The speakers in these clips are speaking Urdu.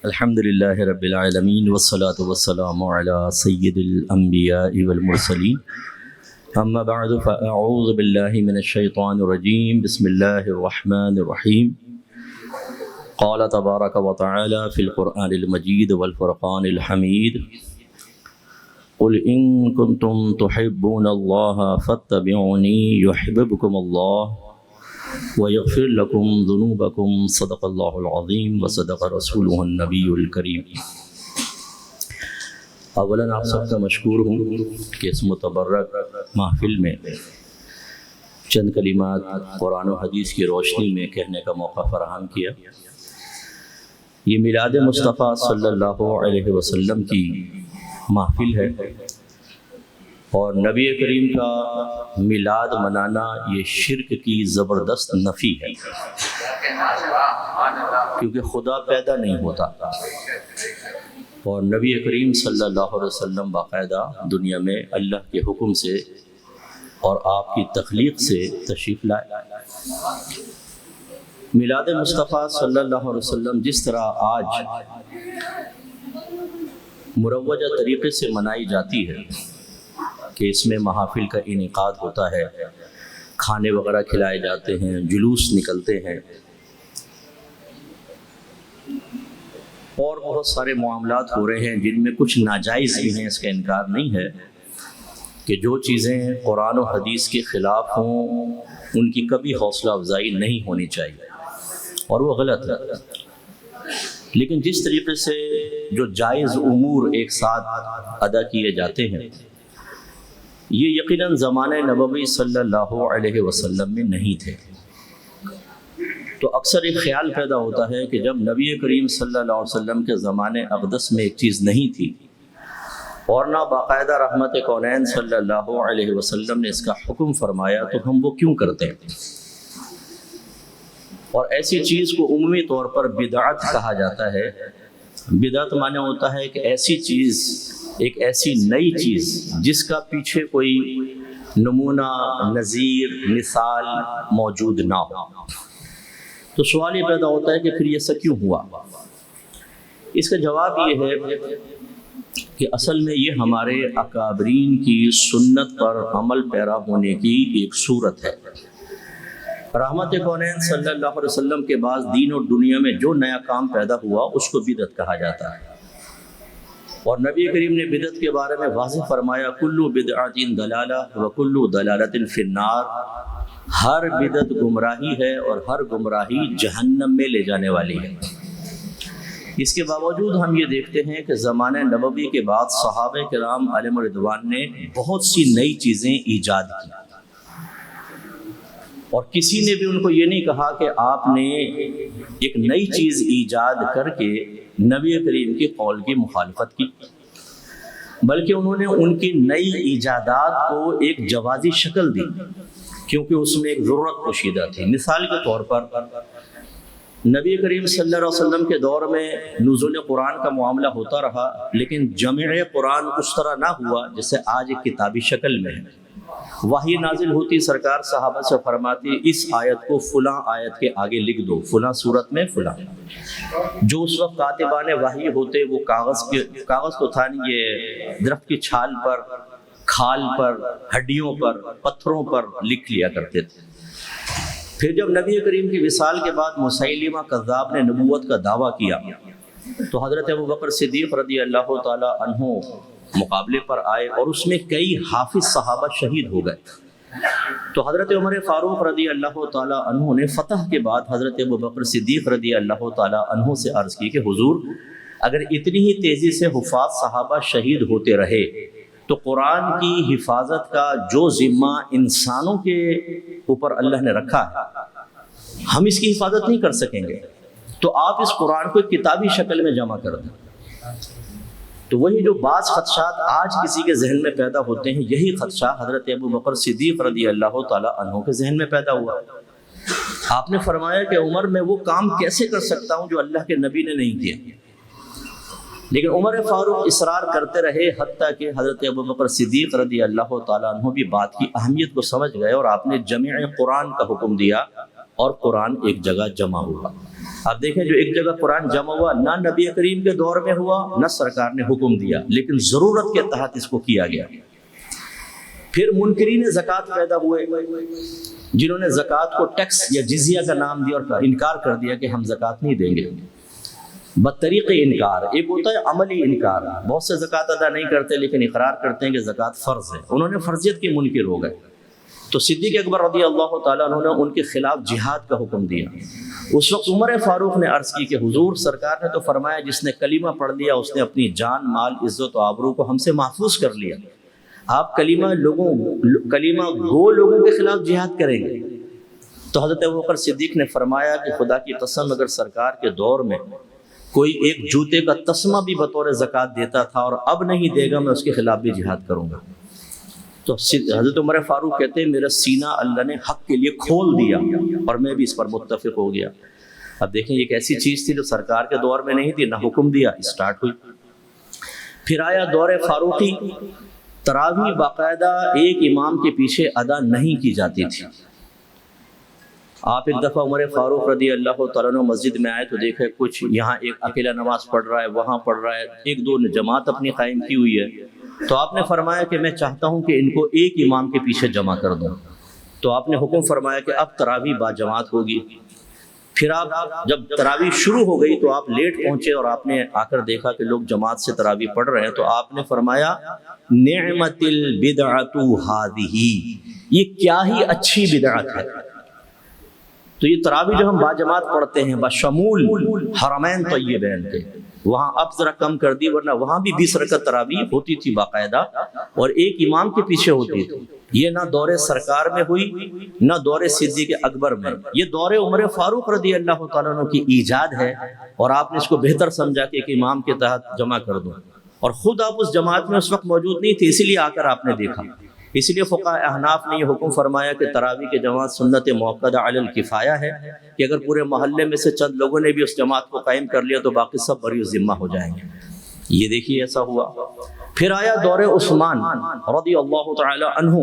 الحمد لله رب العالمين والصلاة والسلام على سيد الأنبياء والمرسلين أما بعد فأعوذ بالله من الشيطان الرجيم بسم الله الرحمن الرحيم قال تبارك وتعالى في القرآن المجيد والفرقان الحميد قل إن كنتم تحبون الله فاتبعوني يحببكم الله ويغفر لكم ذنوبكم صدق الله العظيم وصدق رسوله النبي الكريم۔ اولا آپ سب کا مشکور ہوں کہ اس متبرک محفل میں چند کلمات قرآن و حدیث کی روشنی میں کہنے کا موقع فراہم کیا۔ یہ میلاد مصطفیٰ صلی اللہ علیہ وسلم کی محفل ہے اور نبی کریم کا میلاد منانا یہ شرک کی زبردست نفی ہے، کیونکہ خدا پیدا نہیں ہوتا اور نبی کریم صلی اللہ علیہ وسلم باقاعدہ دنیا میں اللہ کے حکم سے اور آپ کی تخلیق سے تشریف لائے۔ میلاد مصطفیٰ صلی اللہ علیہ وسلم جس طرح آج مروجہ طریقے سے منائی جاتی ہے کہ اس میں محافل کا انعقاد ہوتا ہے، کھانے وغیرہ کھلائے جاتے ہیں، جلوس نکلتے ہیں اور بہت سارے معاملات ہو رہے ہیں جن میں کچھ ناجائز بھی ہیں، اس کا انکار نہیں ہے کہ جو چیزیں قرآن و حدیث کے خلاف ہوں ان کی کبھی حوصلہ افزائی نہیں ہونی چاہیے اور وہ غلط ہے، لیکن جس طریقے سے جو جائز امور ایک ساتھ ادا کیے جاتے ہیں یہ یقیناً زمانہ نبوی صلی اللہ علیہ وسلم میں نہیں تھے۔ تو اکثر ایک خیال پیدا ہوتا ہے کہ جب نبی کریم صلی اللہ علیہ وسلم کے زمانے اقدس میں ایک چیز نہیں تھی اور نہ باقاعدہ رحمت کونین صلی اللہ علیہ وسلم نے اس کا حکم فرمایا تو ہم وہ کیوں کرتے ہیں؟ اور ایسی چیز کو عمومی طور پر بدعت کہا جاتا ہے۔ بدعت معنی ہوتا ہے کہ ایسی چیز، ایک ایسی نئی چیز جس کا پیچھے کوئی نمونہ، نظیر، مثال موجود نہ ہو۔ تو سوال یہ پیدا ہوتا ہے کہ پھر یہ ایسا کیوں ہوا؟ اس کا جواب یہ ہے کہ اصل میں یہ ہمارے اکابرین کی سنت پر عمل پیرا ہونے کی ایک صورت ہے۔ رحمت کونین صلی اللہ علیہ وسلم کے بعد دین اور دنیا میں جو نیا کام پیدا ہوا اس کو بدعت کہا جاتا ہے، اور نبی کریم نے بدعت کے بارے میں واضح فرمایا کلو بدعت ضلالہ وکلو ضلالۃ فی النار، ہر بدعت گمراہی ہے اور ہر گمراہی جہنم میں لے جانے والی ہے۔ اس کے باوجود ہم یہ دیکھتے ہیں کہ زمانہ نبوی کے بعد صحابہ کرام علیہم رضوان نے بہت سی نئی چیزیں ایجاد کی اور کسی نے بھی ان کو یہ نہیں کہا کہ آپ نے ایک نئی چیز ایجاد کر کے نبی کریم کے قول کی مخالفت کی، بلکہ انہوں نے ان کی نئی ایجادات کو ایک جوازی شکل دی کیونکہ اس میں ایک ضرورت پوشیدہ تھی۔ مثال کے طور پر نبی کریم صلی اللہ علیہ وسلم کے دور میں نزول قرآن کا معاملہ ہوتا رہا، لیکن جمع قرآن اس طرح نہ ہوا جیسے آج ایک کتابی شکل میں ہے۔ وحی نازل ہوتی، سرکار صحابہ سے فرماتی اس آیت کو فلاں آیت کے آگے لکھ دو، فلاں صورت میں فلاں۔ جو اس وقت کاتبان وحی ہوتے وہ کاغذ تو تھا نہیں، یہ درخت کی چھال پر، کھال پر، ہڈیوں پر، پتھروں پر لکھ لیا کرتے تھے۔ پھر جب نبی کریم کی وصال کے بعد مسیلمہ کذاب نے نبوت کا دعویٰ کیا تو حضرت ابوبکر صدیق رضی اللہ تعالی عنہ مقابلے پر آئے اور اس میں کئی حافظ صحابہ شہید ہو گئے۔ تو حضرت عمر فاروق رضی اللہ تعالی عنہ نے فتح کے بعد حضرت ابوبکر صدیق رضی اللہ تعالی عنہ سے عرض کی کہ حضور اگر اتنی ہی تیزی سے حفاظ صحابہ شہید ہوتے رہے تو قرآن کی حفاظت کا جو ذمہ انسانوں کے اوپر اللہ نے رکھا ہے ہم اس کی حفاظت نہیں کر سکیں گے، تو آپ اس قرآن کو ایک کتابی شکل میں جمع کر دیں۔ تو وہی جو بعض خدشات آج کسی کے ذہن میں پیدا ہوتے ہیں، یہی خدشہ حضرت ابوبکر صدیق رضی اللہ تعالی عنہ کے ذہن میں پیدا ہوا۔ آپ نے فرمایا کہ عمر میں وہ کام کیسے کر سکتا ہوں جو اللہ کے نبی نے نہیں کیا؟ لیکن عمر فاروق اصرار کرتے رہے حتیٰ کہ حضرت ابوبکر صدیق رضی اللہ تعالیٰ عنہ بھی بات کی اہمیت کو سمجھ گئے اور آپ نے جمع قرآن کا حکم دیا اور قرآن ایک جگہ جمع ہوا۔ آپ دیکھیں جو ایک جگہ قرآن جمع ہوا نہ نبی کریم کے دور میں ہوا نہ سرکار نے حکم دیا، لیکن ضرورت کے تحت اس کو کیا گیا۔ پھر منکرین زکوٰۃ پیدا ہوئے، جنہوں نے زکوٰۃ کو ٹیکس یا جزیہ کا نام دیا اور انکار کر دیا کہ ہم زکوٰۃ نہیں دیں گے۔ بدطریق انکار، ایک ہوتا ہے عملی انکار، بہت سے زکوٰۃ ادا نہیں کرتے لیکن اقرار کرتے ہیں کہ زکوٰۃ فرض ہے، انہوں نے فرضیت کے منکر ہو گئے۔ تو صدیق اکبر رضی اللہ تعالیٰ عنہ نے ان کے خلاف جہاد کا حکم دیا۔ اس وقت عمر فاروق نے عرض کی کہ حضور سرکار نے تو فرمایا جس نے کلمہ پڑھ لیا اس نے اپنی جان، مال، عزت و آبرو کو ہم سے محفوظ کر لیا، آپ کلمہ گو لوگوں کے خلاف جہاد کریں گے؟ تو حضرت ابوبکر صدیق نے فرمایا کہ خدا کی قسم اگر سرکار کے دور میں کوئی ایک جوتے کا تسمہ بھی بطور زکوٰۃ دیتا تھا اور اب نہیں دے گا میں اس کے خلاف بھی جہاد کروں گا۔ تو حضرت عمر فاروق کہتے ہیں میرا سینہ اللہ نے حق کے لیے کھول دیا اور میں بھی اس پر متفق ہو گیا۔ اب دیکھیں یہ ایک ایسی چیز تھی جو سرکار کے دور میں نہیں تھی، نہ حکم دیا، اسٹارٹ ہوئی۔ پھر آیا دور فاروقی، تراویح باقاعدہ ایک امام کے پیچھے ادا نہیں کی جاتی تھی۔ آپ ایک دفعہ عمر فاروق رضی اللہ تعالیٰ عنہ مسجد میں آئے تو دیکھے کچھ یہاں ایک اکیلا نماز پڑھ رہا ہے، وہاں پڑھ رہا ہے، ایک دو نے جماعت اپنی قائم کی ہوئی ہے۔ تو آپ نے فرمایا کہ میں چاہتا ہوں کہ ان کو ایک امام کے پیچھے جمع کر دوں۔ تو آپ نے حکم فرمایا کہ اب تراویح با جماعت ہوگی۔ پھر آپ جب تراویح شروع ہو گئی تو آپ لیٹ پہنچے اور آپ نے آ کر دیکھا کہ لوگ جماعت سے تراویح پڑھ رہے ہیں، تو آپ نے فرمایا نعمت البدعۃ ھذہ، یہ کیا ہی اچھی بدعت ہے۔ تو یہ تراویح جو ہم با جماعت پڑھتے ہیں بشمول حرمین طیبین کے، وہاں اب ذرا کم کر دی، ورنہ وہاں بھی 20 رکعت تراویح ہوتی تھی باقاعدہ اور ایک امام کے پیچھے ہوتی تھی۔ یہ نہ دور سرکار میں ہوئی نہ دور صدیق اکبر میں، یہ دور عمر فاروق رضی اللہ تعالیٰ عنہ کی ایجاد ہے اور آپ نے اس کو بہتر سمجھا کہ ایک امام کے تحت جمع کر دو، اور خود آپ اس جماعت میں اس وقت موجود نہیں تھے، اسی لیے آ کر آپ نے دیکھا۔ اس لیے فقہاء احناف نے یہ حکم فرمایا کہ تراویح کے جماعت سنت موقدہ علی الکفایہ ہے، کہ اگر پورے محلے میں سے چند لوگوں نے بھی اس جماعت کو قائم کر لیا تو باقی سب بری ذمہ ہو جائیں گے۔ یہ دیکھیے ایسا ہوا۔ پھر آیا دور عثمان رضی اللہ تعالی عنہ،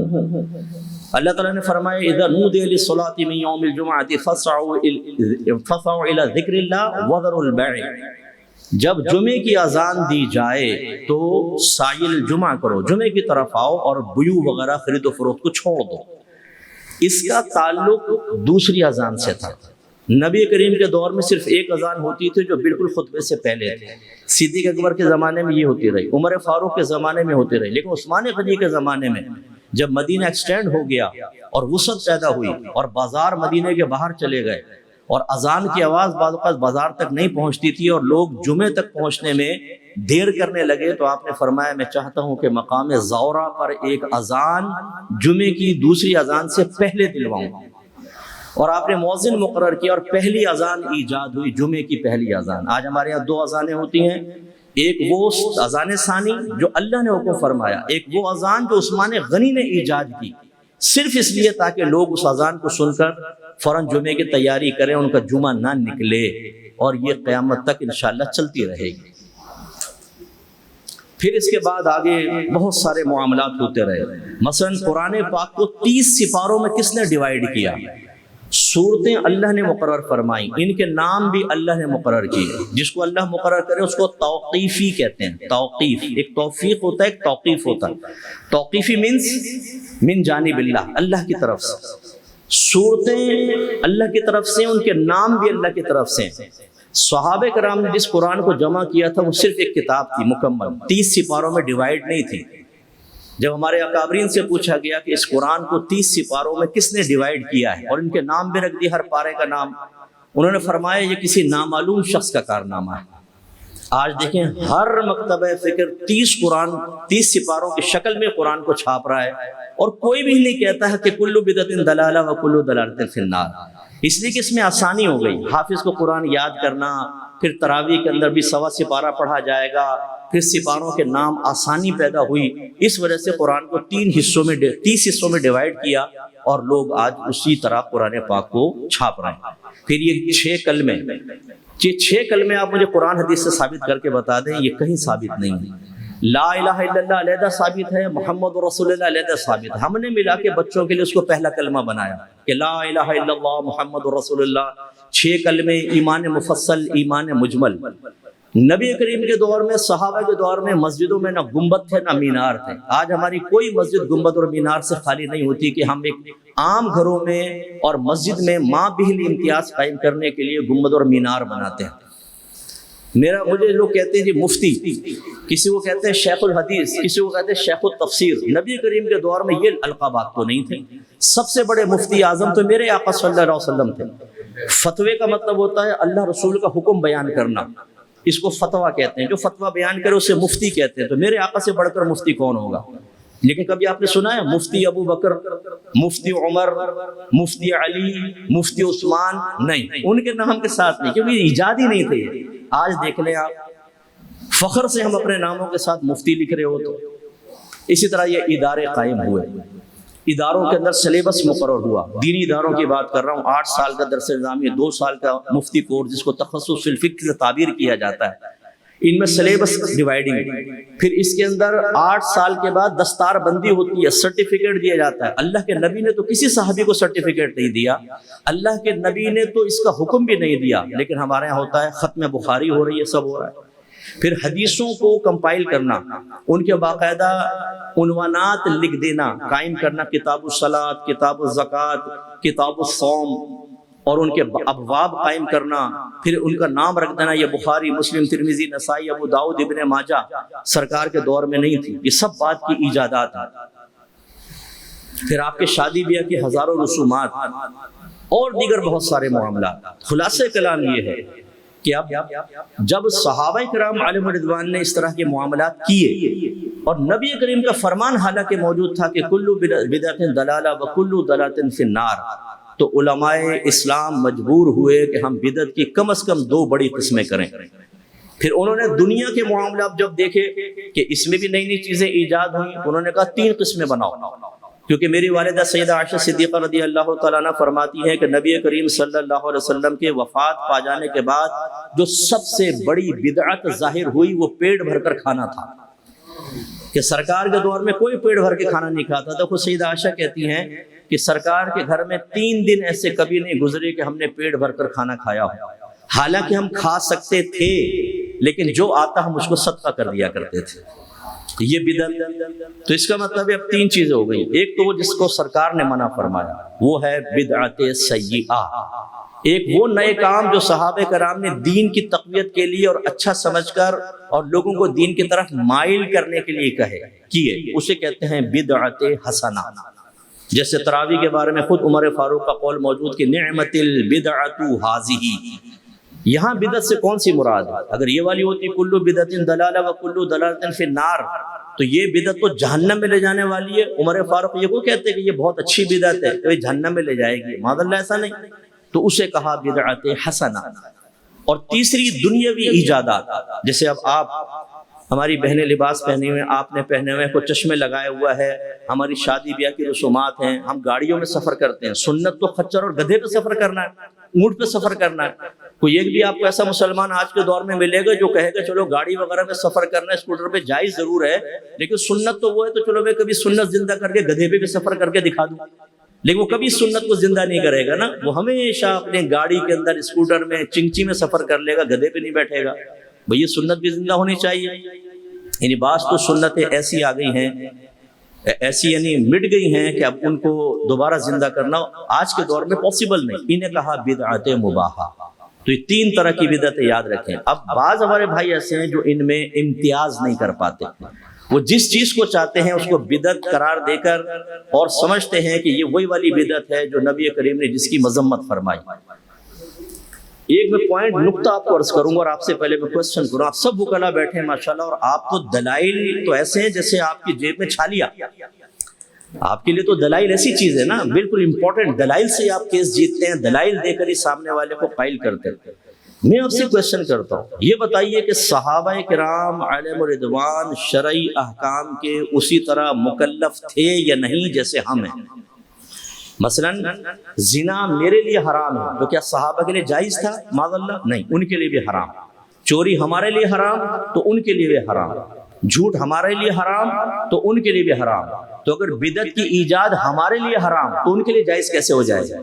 اللہ تعالیٰ نے فرمایا اذا نودی للصلاۃ من یوم الجمعۃ فاسعوا الی ذکر اللہ وذروا البیع، جب جمعے کی اذان دی جائے تو سائل جمعہ کرو، جمعے کی طرف آؤ اور بیوع وغیرہ خرید و فروخت کو چھوڑ دو۔ اس کا تعلق دوسری اذان سے تھا۔ نبی کریم کے دور میں صرف ایک اذان ہوتی تھی جو بالکل خطبے سے پہلے تھی، صدیق اکبر کے زمانے میں یہ ہوتی رہی، عمر فاروق کے زمانے میں ہوتی رہی، لیکن عثمان غنی کے زمانے میں جب مدینہ ایکسٹینڈ ہو گیا اور وسعت پیدا ہوئی اور بازار مدینے کے باہر چلے گئے اور اذان کی آواز بعض اوقات بازار تک نہیں پہنچتی تھی اور لوگ جمعے تک پہنچنے میں دیر کرنے لگے، تو آپ نے فرمایا میں چاہتا ہوں کہ مقام زورہ پر ایک اذان جمعے کی دوسری اذان سے پہلے دلواؤں، اور آپ نے مؤذن مقرر کیا اور پہلی اذان ایجاد ہوئی، جمعے کی پہلی اذان۔ آج ہمارے یہاں 2 اذانیں ہوتی ہیں، ایک وہ اذان ثانی جو اللہ نے حکم فرمایا، ایک وہ اذان جو عثمان غنی نے ایجاد کی، صرف اس لیے تاکہ لوگ اس اذان کو سن کر فوراً جمعے کی تیاری کریں، ان کا جمعہ نہ نکلے، اور یہ قیامت تک انشاءاللہ چلتی رہے گی۔ پھر اس کے بعد آگے بہت سارے معاملات ہوتے رہے، مثلا قرآن پاک کو 30 سپاروں میں کس نے ڈیوائیڈ کیا؟ سورتیں اللہ نے مقرر فرمائیں، ان کے نام بھی اللہ نے مقرر کیے، جس کو اللہ مقرر کرے اس کو توقیفی کہتے ہیں۔ توقیف، ایک توفیق ہوتا ہے، ایک توقیف ہوتا ہے۔ توقیفی مینس من جانب اللہ، اللہ کی طرف سے، سورتیں اللہ کی طرف سے، ان کے نام بھی اللہ کی طرف سے۔ صحابہ کرام نے جس قرآن کو جمع کیا تھا وہ صرف ایک کتاب تھی مکمل، 30 سپاروں میں ڈیوائیڈ نہیں تھی۔ جب ہمارے اکابرین سے پوچھا گیا کہ اس قرآن کو 30 سپاروں میں کس نے ڈیوائیڈ کیا ہے اور ان کے نام بھی رکھ دی، ہر پارے کا نام، انہوں نے فرمایا یہ کسی نامعلوم شخص کا کارنامہ ہے۔ آج دیکھیں ہر مکتبہ فکر 30 سپاروں کی شکل میں قرآن کو چھاپ رہا ہے، اور کوئی بھی نہیں کہتا ہے کہ کل بدعت ضلالہ و کل ضلالۃ فی النار، اس لیے کہ اس میں آسانی ہو گئی، حافظ کو قرآن یاد کرنا، پھر تراویح کے اندر بھی 1.25 سپارہ پڑھا جائے گا، پھر سپاروں کے نام، آسانی پیدا ہوئی، اس وجہ سے قرآن کو 30 حصوں میں ڈیوائیڈ کیا، اور لوگ آج اسی طرح قرآن پاک کو چھاپ رہے ہیں۔ پھر یہ 6 کلمے آپ مجھے قرآن حدیث سے ثابت کر کے بتا دیں، یہ کہیں ثابت نہیں ہے۔ لا الہ الا اللہ علیحدہ ثابت ہے، محمد رسول اللہ علیحدہ ثابت ہے، ہم نے ملا کے بچوں کے لیے اس کو پہلا کلمہ بنایا کہ لا الہ الا اللہ محمد رسول اللہ، 6 کلمے، ایمان مفصل، ایمان مجمل۔ نبی کریم کے دور میں، صحابہ کے دور میں مسجدوں میں نہ گنبد تھے نہ مینار تھے۔ آج ہماری کوئی مسجد گنبد اور مینار سے خالی نہیں ہوتی کہ ہم ایک عام گھروں میں اور مسجد میں مابہل امتیاز قائم کرنے کے لیے گنبد اور مینار بناتے ہیں۔ مجھے لوگ کہتے ہیں جی مفتی، کسی کو کہتے ہیں شیخ الحدیث، کسی کو کہتے ہیں شیخ التفسیر۔ نبی کریم کے دور میں یہ القابات تو نہیں تھے۔ سب سے بڑے مفتی اعظم تو میرے آقا صلی اللہ علیہ وسلم تھے۔ فتوے کا مطلب ہوتا ہے اللہ رسول کا حکم بیان کرنا، اس کو فتویٰ کہتے ہیں۔ جو فتویٰ بیان کرے اسے مفتی کہتے ہیں۔ تو میرے آقا سے بڑھ کر مفتی کون ہوگا؟ لیکن کبھی آپ نے سنا ہے مفتی ابو بکر، مفتی عمر، مفتی علی، مفتی عثمان؟ نہیں، ان کے نام کے ساتھ نہیں، کیونکہ ایجاد ہی نہیں تھے۔ آج دیکھ لیں آپ، فخر سے ہم اپنے ناموں کے ساتھ مفتی لکھ رہے ہو۔ تو اسی طرح یہ ادارے قائم ہوئے، اداروں کے اندر سلیبس مقرر ہوا۔ دینی اداروں کی بات کر رہا ہوں، 8 سال کا درس نظامی، 2 سال کا مفتی کورس جس کو تخصص فی الفقہ سے تعبیر کیا جاتا ہے، ان میں سلیبس ڈیوائڈنگ۔ پھر اس کے اندر 8 سال کے بعد دستار بندی ہوتی ہے، سرٹیفکیٹ دیا جاتا ہے۔ اللہ کے نبی نے تو کسی صحابی کو سرٹیفکیٹ نہیں دیا، اللہ کے نبی نے تو اس کا حکم بھی نہیں دیا، لیکن ہمارے یہاں ہوتا ہے ختم بخاری ہو رہی ہے، سب ہو رہا ہے۔ پھر حدیثوں کو کمپائل کرنا، ان کے باقاعدہ عنوانات لکھ دینا، قائم کرنا، کتاب الصلاۃ، کتاب الزکوٰۃ، کتاب الصوم، اور ان کے ابواب قائم کرنا، پھر ان کا نام رکھ دینا، یہ بخاری، مسلم، ترمذی، نسائی، ابو داؤد، ابن ماجہ۔ سرکار کے دور میں نہیں تھی، یہ سب بات کی ایجادات ہیں۔ پھر آپ کے شادی بیاہ کی ہزاروں رسومات اور دیگر بہت سارے معاملات۔ خلاصہ کلام یہ ہے کہ اب جب صحابہ کرام علیہم رضوان نے اس طرح کے معاملات کیے اور نبی کریم کا فرمان حالانکہ موجود تھا کہ کل بدعۃ ضلالہ وکل ضلالۃ فی النار، تو علماء اسلام مجبور ہوئے کہ ہم بدعت کی کم از کم 2 بڑی قسمیں کریں۔ پھر انہوں نے دنیا کے معاملات جب دیکھے کہ اس میں بھی نئی نئی چیزیں ایجاد ہوئیں، انہوں نے کہا 3 قسمیں بناؤ، کیونکہ میری والدہ سیدہ عائشہ صدیقہ رضی اللہ تعالیٰ عنہ فرماتی ہیں کہ نبی کریم صلی اللہ علیہ وسلم کے وفات پا جانے کے بعد جو سب سے بڑی بدعت ظاہر ہوئی وہ پیٹ بھر کر کھانا تھا، کہ سرکار کے دور میں کوئی پیٹ بھر کے کھانا نہیں کھاتا تھا۔ خود سیدہ عائشہ کہتی ہیں کہ سرکار کے گھر میں 3 دن ایسے کبھی نہیں گزرے کہ ہم نے پیٹ بھر کر کھانا کھایا ہو، حالانکہ ہم کھا سکتے تھے لیکن جو آتا ہم اس کو صدقہ کر دیا کرتے تھے۔ یہ بدعت، تو اس کا مطلب ہے اب 3 چیزیں ہو گئی۔ ایک تو وہ جس کو سرکار نے منع فرمایا وہ ہے بدعت سیئہ، ایک وہ نئے کام جو صحابہ کرام نے دین کی تقویت کے لیے اور اچھا سمجھ کر اور لوگوں کو دین کی طرف مائل کرنے کے لیے کیے، اسے کہتے ہیں بدعت حسنہ۔ جیسے تراویح کے بارے میں خود عمر فاروق کا قول موجود کہ نعمت البدعۃ ھذہ، یہاں بدعت سے کون سی مراد ہے؟ اگر یہ والی ہوتی کل بدعت ضلالہ وکل ضلالۃ فی النار، تو یہ بدعت تو جہنم میں لے جانے والی ہے۔ عمر فاروق یہ کو کہتے ہیں کہ یہ بہت اچھی بدعت ہے تو یہ جہنم میں لے جائے گی، معاذ اللہ ایسا نہیں، تو اسے کہا بدعت حسنہ۔ اور تیسری دنیاوی ایجادات، جیسے اب آپ ہماری بہنیں لباس پہنے ہوئے، آپ نے پہنے ہوئے، کوئی چشمے لگائے ہوا ہے، ہماری شادی بیاہ کی رسومات ہیں، ہم گاڑیوں میں سفر کرتے ہیں۔ سنت تو خچر اور گدھے پہ سفر کرنا ہے، اونٹ پہ سفر کرنا ہے۔ کوئی ایک بھی آپ کو ایسا مسلمان آج کے دور میں ملے گا جو کہے گا چلو گاڑی وغیرہ میں سفر کرنا ہے، اسکوٹر پہ جائز ضرور ہے، لیکن سنت تو وہ ہے، تو چلو میں کبھی سنت زندہ کر کے گدھے پہ بھی سفر کر کے دکھا دوں، لیکن وہ کبھی سنت کو زندہ نہیں کرے گا نا، وہ ہمیشہ اپنے گاڑی کے اندر، اسکوٹر میں، چنگچی میں سفر کر لے گا، گدھے پہ نہیں بیٹھے گا۔ بھئی یہ سنت بھی زندہ ہونی چاہیے۔ یعنی بعض تو سنتیں ایسی آ گئی ہیں، ایسی یعنی مٹ گئی ہیں کہ اب ان کو دوبارہ زندہ کرنا آج کے دور میں پاسبل نہیں۔ انہیں کہا بدعت مباحہ۔ تو یہ 3 طرح کی بدعتیں یاد رکھیں۔ اب بعض ہمارے بھائی ایسے ہیں جو ان میں امتیاز نہیں کر پاتے، وہ جس چیز کو چاہتے ہیں اس کو بدعت قرار دے کر اور سمجھتے ہیں کہ یہ وہی والی بدعت ہے جو نبی کریم نے جس کی مذمت فرمائی۔ ایک میں پوائنٹ نقطہ آپ کو عرض کروں گا اور آپ سے پہلے میں کوسچن کروں۔ آپ سب وکلا بیٹھے ہیں ماشاءاللہ، اور آپ تو دلائل تو ایسے ہیں جیسے آپ کی جیب میں چھالیا۔ آپ کے لیے تو دلائل ایسی چیز ہے نا، بالکل امپورٹنٹ، دلائل سے آپ کیس جیتتے ہیں، دلائل دے کر ہی سامنے والے کو قائل کرتے ہیں۔ میں آپ سے کوسچن کرتا ہوں، یہ بتائیے کہ صحابہ کرام علیہم رضوان شرعی احکام کے اسی طرح مکلف تھے یا نہیں جیسے ہم ہیں؟ مثلا زنا میرے لیے حرام ہے، تو کیا صحابہ کے لیے جائز تھا؟ معاذ اللہ نہیں، ان کے لیے بھی حرام۔ چوری ہمارے لیے حرام تو ان کے لیے بھی حرام، جھوٹ ہمارے لیے حرام تو ان کے لیے بھی حرام۔ تو اگر بدعت کی ایجاد ہمارے لیے حرام تو ان کے لیے جائز کیسے ہو جائے گا؟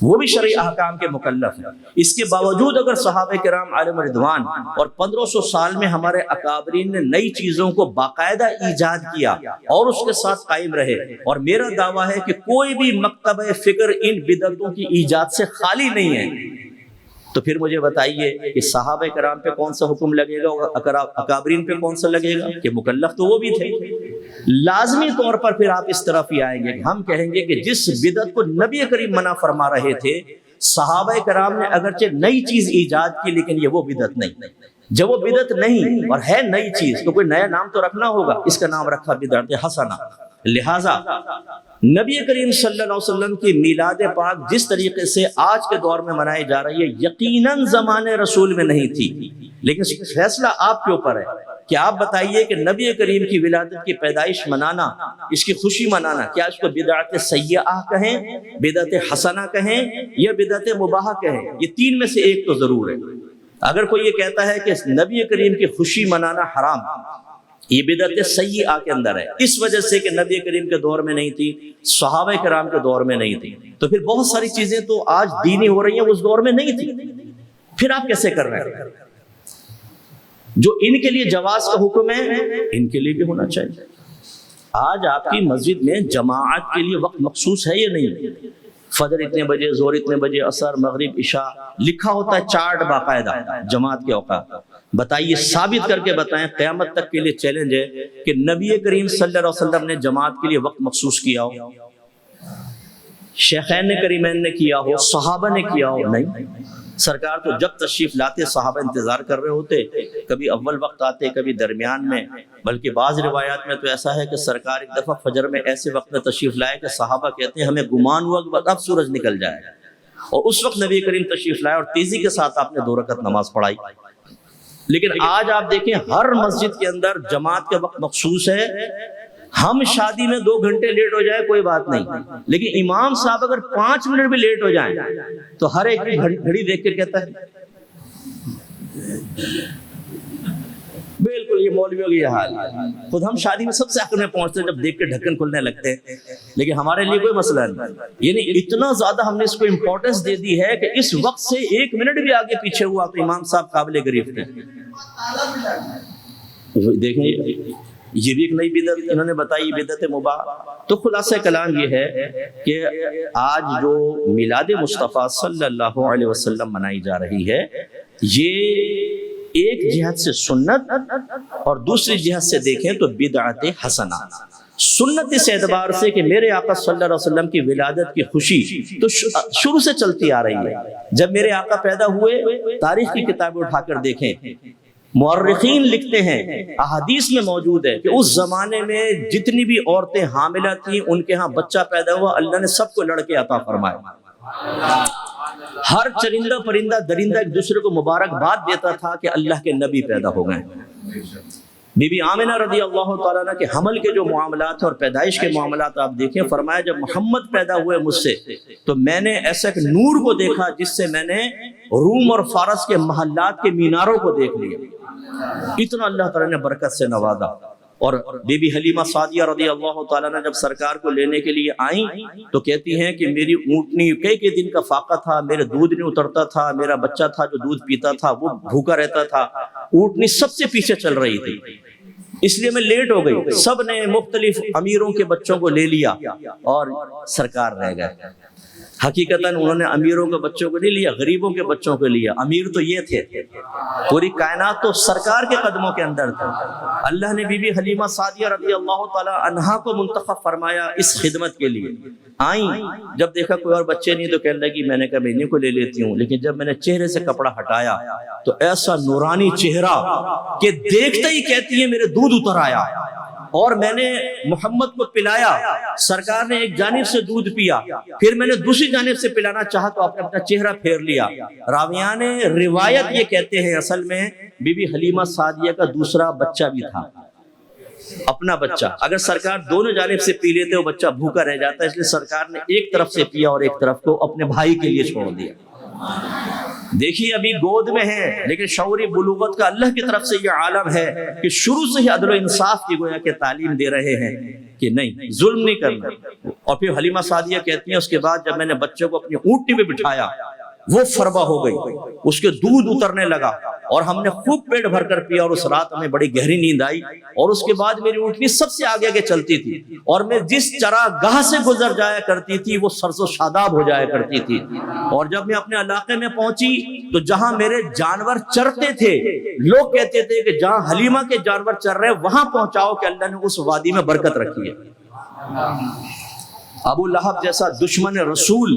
وہ بھی شرعی احکام کے مکلف ہیں۔ اس کے باوجود اگر صحابہ کرام علیہم رضوان اور 1500 سال میں ہمارے اکابرین نے نئی چیزوں کو باقاعدہ ایجاد کیا اور اس کے ساتھ قائم رہے، اور میرا دعویٰ ہے کہ کوئی بھی مکتبہ فکر ان بدعتوں کی ایجاد سے خالی نہیں ہے، تو پھر مجھے بتائیے کہ صحابہ کرام پہ کون سا حکم لگے گا اور اکابرین پہ کون سا لگے گا؟ کہ مکلف تو وہ بھی تھے۔ لازمی طور پر پھر آپ اس طرف ہی آئیں گے کہ ہم کہیں گے کہ جس بدعت کو نبی کریم منع فرما رہے تھے، صحابہ کرام نے اگرچہ نئی چیز ایجاد کی لیکن یہ وہ بدعت نہیں۔ جب وہ بدعت نہیں اور ہے نئی چیز تو کوئی نیا نام تو رکھنا ہوگا، اس کا نام رکھا بدعت حسنہ۔ لہٰذا نبی کریم صلی اللہ علیہ وسلم کی میلاد پاک جس طریقے سے آج کے دور میں منائی جا رہی ہے، یقیناً زمانے رسول میں نہیں تھی، لیکن فیصلہ آپ کے اوپر ہے کہ آپ بتائیے کہ نبی کریم کی ولادت کی پیدائش منانا، اس کی خوشی منانا، کیا اس کو بدعت سیئہ کہیں، بدعت حسنہ کہیں یا بدعت مباحہ کہیں؟ یہ تین میں سے ایک تو ضرور ہے۔ اگر کوئی یہ کہتا ہے کہ نبی کریم کی خوشی منانا حرام، یہ بدعت سیئہ کے اندر ہے، اس وجہ سے کہ نبی کریم کے دور میں نہیں تھی، صحابہ کرام کے دور میں نہیں تھی، تو پھر بہت ساری چیزیں تو آج دینی ہو رہی ہیں اس دور میں نہیں تھی، پھر آپ کیسے کر رہے ہیں؟ جو ان کے لیے جواز کا حکم ہے ان کے لیے بھی ہونا چاہیے۔ آج آپ کی مسجد میں جماعت کے لیے وقت مخصوص ہے یا نہیں؟ فجر اتنے بجے، ظہر اتنے بجے، عصر، مغرب، عشاء، لکھا ہوتا ہے چارٹ باقاعدہ جماعت کے اوقات۔ بتائیے، ثابت کر کے بتائیں، قیامت تک کے لیے چیلنج ہے کہ نبی کریم صلی اللہ علیہ وسلم نے جماعت کے لیے وقت مخصوص کیا ہو، شیخین کریمین نے کیا ہو، صحابہ نے کیا ہو؟ نہیں۔ سرکار تو جب تشریف لاتے صحابہ انتظار کر رہے ہوتے، کبھی اول وقت آتے، کبھی درمیان میں، بلکہ بعض روایات میں تو ایسا ہے کہ سرکار ایک دفعہ فجر میں ایسے وقت میں تشریف لائے کہ صحابہ کہتے ہیں ہمیں گمان ہوا کہ اب سورج نکل جائے، اور اس وقت نبی کریم تشریف لائے اور تیزی کے ساتھ آپ نے 2 رکعت نماز پڑھائی۔ لیکن آج آپ دیکھیں ہر مسجد کے اندر جماعت کا وقت مخصوص ہے۔ ہم شادی میں 2 گھنٹے لیٹ ہو جائے کوئی بات نہیں، لیکن امام صاحب اگر 5 منٹ بھی لیٹ ہو جائیں تو ہر ایک گھڑی دیکھ کے کہتا ہے بالکل یہ مولویوں کی یہ حال ہے۔ خود ہم شادی میں سب سے آخر میں پہنچتے ہیں جب دیکھ کے ڈھکن کھلنے لگتے ہیں، لیکن ہمارے لیے کوئی مسئلہ نہیں۔ یعنی اتنا زیادہ ہم نے اس کو امپورٹنس دے دی ہے کہ اس وقت سے 1 منٹ بھی آگے پیچھے ہوا تو امام صاحب قابل گرفت ہیں۔ دیکھیں یہ بھی ایک نئی بدعت انہوں نے بتائی، بدعت مباح۔ تو خلاصہ کلام یہ ہے کہ آج جو میلاد مصطفیٰ صلی اللہ علیہ وسلم منائی جا رہی ہے، یہ ایک جہت سے سنت اور دوسری جہت سے دیکھیں تو بدعت حسنہ۔ سنت اس اعتبار سے کہ میرے آقا صلی اللہ علیہ وسلم کی ولادت کی خوشی تو شروع سے چلتی آ رہی ہے۔ جب میرے آقا پیدا ہوئے، تاریخ کی کتابیں اٹھا کر دیکھیں، مورخین لکھتے ہیں، احادیث میں موجود ہے کہ اس زمانے میں جتنی بھی عورتیں حاملہ تھیں ان کے ہاں بچہ پیدا ہوا، اللہ نے سب کو لڑکے عطا فرمائے۔ ہر چرندہ پرندہ درندہ ایک دوسرے کو مبارکباد دیتا تھا کہ اللہ کے نبی پیدا ہو گئے۔ بی بی آمنہ رضی اللہ تعالیٰ عنہ کے حمل کے جو معاملات اور پیدائش کے معاملات آپ دیکھیں، فرمایا جب محمد پیدا ہوئے مجھ سے تو میں نے ایسا ایک نور کو دیکھا جس سے میں نے روم اور فارس کے محلات کے میناروں کو دیکھ لیا۔ اتنا اللہ تعالیٰ نے برکت سے نوازا۔ اور بی بی حلیمہ سعدیہ رضی اللہ تعالیٰ عنہ جب سرکار کو لینے کے لیے آئیں تو کہتی ہیں کہ میری اونٹنی کئی دن کا فاقہ تھا، میرے دودھ نہیں اترتا تھا، میرا بچہ تھا جو دودھ پیتا تھا وہ بھوکا رہتا تھا، اونٹنی سب سے پیچھے چل رہی تھی، اس لیے میں لیٹ ہو گئی۔ سب نے مختلف امیروں کے بچوں کو لے لیا اور سرکار رہ گئے۔ حقیقتاً انہوں نے امیروں کے بچوں کو نہیں لیا، غریبوں کے بچوں کو لیا۔ امیر تو یہ تھے، پوری کائنات تو سرکار کے قدموں کے اندر تھا۔ اللہ نے بی بی حلیمہ سعدیہ رضی اللہ تعالی عنہا کو منتخب فرمایا اس خدمت کے لیے۔ آئیں، جب دیکھا کوئی اور بچے نہیں تو کہنے لگی میں نے کہا میں انہیں کو لے لیتی ہوں، لیکن جب میں نے چہرے سے کپڑا ہٹایا تو ایسا نورانی چہرہ کہ دیکھتے ہی کہتی ہے میرے دودھ اتر آیا، اور میں نے محمد کو پلایا، سرکار نے ایک جانب سے دودھ پیا، پھر میں نے دوسری جانب سے پلانا چاہا تو آپ نے اپنا چہرہ پھیر لیا۔ راویان روایت یہ کہتے ہیں اصل میں بی بی حلیمہ سعدیہ کا دوسرا بچہ بھی تھا، اپنا بچہ۔ اگر سرکار دونوں جانب سے پی لیتے وہ بچہ بھوکا رہ جاتا، اس لیے سرکار نے ایک طرف سے پیا اور ایک طرف کو اپنے بھائی کے لیے چھوڑ دیا۔ دیکھیے ابھی گود میں ہیں لیکن شعوری بلوغت کا اللہ کی طرف سے یہ عالم ہے کہ شروع سے ہی عدل و انصاف کی گویا کہ تعلیم دے رہے ہیں کہ نہیں ظلم نہیں کرنا۔ اور پھر حلیمہ سعدیہ کہتی ہیں اس کے بعد جب میں نے بچے کو اپنی اونٹنی پہ بٹھایا وہ فربہ ہو گئی، اس کے دودھ اترنے لگا اور ہم نے خوب پیٹ بھر کر پیا، اور اس رات ہمیں بڑی گہری نیند آئی، اور اس کے بعد میری اونٹنی سب سے آگے آگے چلتی تھی، اور میں جس چراگاہ سے گزر جایا کرتی تھی وہ سرز و شاداب ہو جایا کرتی تھی، اور جب میں اپنے علاقے میں پہنچی تو جہاں میرے جانور چرتے تھے لوگ کہتے تھے کہ جہاں حلیمہ کے جانور چر رہے وہاں پہنچاؤ کہ اللہ نے اس وادی میں برکت رکھی ہے۔ ابو لہب جیسا دشمن رسول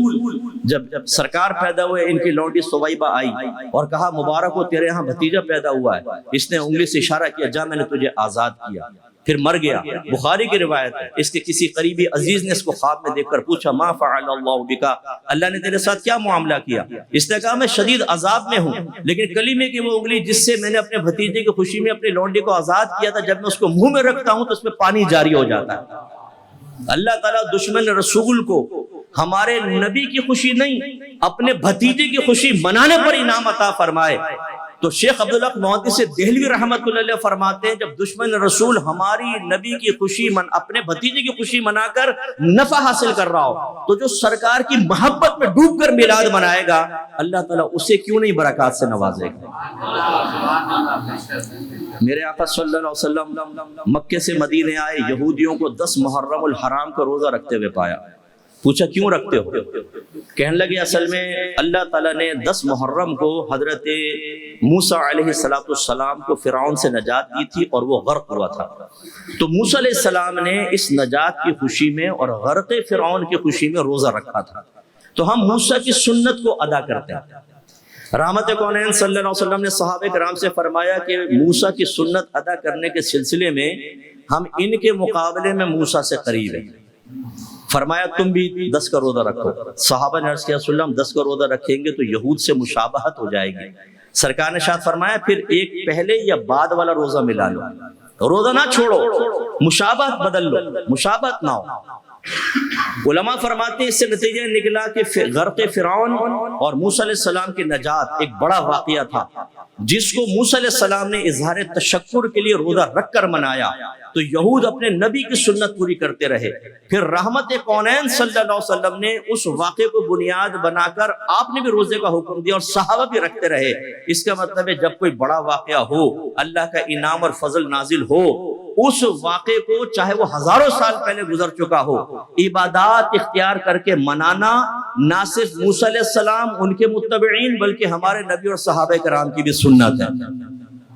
جب سرکار پیدا ہوئے، ان کی لونڈی سویبہ آئی اور کہا مبارک ہو تیرے ہاں بھتیجا پیدا ہوا ہے، اس نے انگلی سے اشارہ کیا جا میں نے تجھے آزاد کیا، پھر مر گیا۔ بخاری کی روایت ہے اس کے کسی قریبی عزیز نے اس کو خواب میں دیکھ کر پوچھا ما فعل اللہ بکا، اللہ نے تیرے ساتھ کیا معاملہ کیا؟ اس نے کہا میں شدید عذاب میں ہوں، لیکن کلیمے کی وہ انگلی جس سے میں نے اپنے بھتیجے کی خوشی میں اپنی لونڈی کو آزاد کیا تھا، جب میں اس کو منہ میں رکھتا ہوں تو اس میں پانی جاری ہو جاتا ہے۔ اللہ تعالیٰ دشمن رسول کو ہمارے نبی کی خوشی نہیں اپنے بھتیجے کی خوشی منانے پر انعام عطا فرمائے۔ تو شیخ عبدالحق محدث دہلوی رحمۃ اللہ علیہ فرماتے ہیں جب دشمن رسول ہماری نبی کی خوشی اپنے بھتیجے کی خوشی منا کر نفع حاصل کر رہا ہو تو جو سرکار کی محبت میں ڈوب کر میلاد منائے گا اللہ تعالیٰ اسے کیوں نہیں برکات سے نوازے گا۔ میرے آقا صلی اللہ علیہ وسلم مکے سے مدینے آئے، یہودیوں کو 10 محرم الحرام کا روزہ رکھتے ہوئے پایا، پوچھا کیوں رکھتے ہو؟ کہنے لگے اصل میں اللہ تعالیٰ نے 10 محرم کو حضرت موسیٰ علیہ السلام کو فرعون سے نجات دی تھی اور وہ غرق ہوا تھا، تو موسیٰ علیہ السلام نے اس نجات کی خوشی میں اور غرق فرعون کی خوشی میں روزہ رکھا تھا، تو ہم موسیٰ کی سنت کو ادا کرتے ہیں۔ رحمت کونین صلی اللہ علیہ وسلم نے صحابہ کرام سے فرمایا کہ موسیٰ کی سنت ادا کرنے کے سلسلے میں ہم ان کے مقابلے میں موسیٰ سے قریب ہیں۔ فرمایا تم بھی 10 کا روزہ رکھو۔ صحابہ نے عرض کیا رسول اللہ 10 کا روزہ رکھیں گے تو یہود سے مشابہت ہو جائے گی۔ سرکار نے ارشاد فرمایا پھر ایک پہلے یا بعد والا روزہ ملا لو، روزہ نہ چھوڑو، مشابہت بدل لو، مشابہت نہ ہو۔ علماء فرماتے ہیں اس سے نتیجہ نکلا کہ غرق فرعون اور موسیٰ علیہ السلام کی نجات ایک بڑا واقعہ تھا، جس کو موسیٰ علیہ السلام نے اظہار تشکر کے لیے روزہ رکھ کر منایا، تو یہود اپنے نبی کی سنت پوری کرتے رہے۔ پھر رحمت کونین صلی اللہ علیہ وسلم نے اس واقعے کو بنیاد بنا کر آپ نے بھی روزے کا حکم دیا اور صحابہ بھی رکھتے رہے۔ اس کا مطلب ہے جب کوئی بڑا واقعہ ہو، اللہ کا انعام اور فضل نازل ہو، اس واقعے کو چاہے وہ ہزاروں سال پہلے گزر چکا ہو، عبادات اختیار کر کے منانا نہ صرف موسیٰ علیہ السلام ان کے متبعین بلکہ ہمارے نبی اور صحابہ کرام کی بھی سنت ہے۔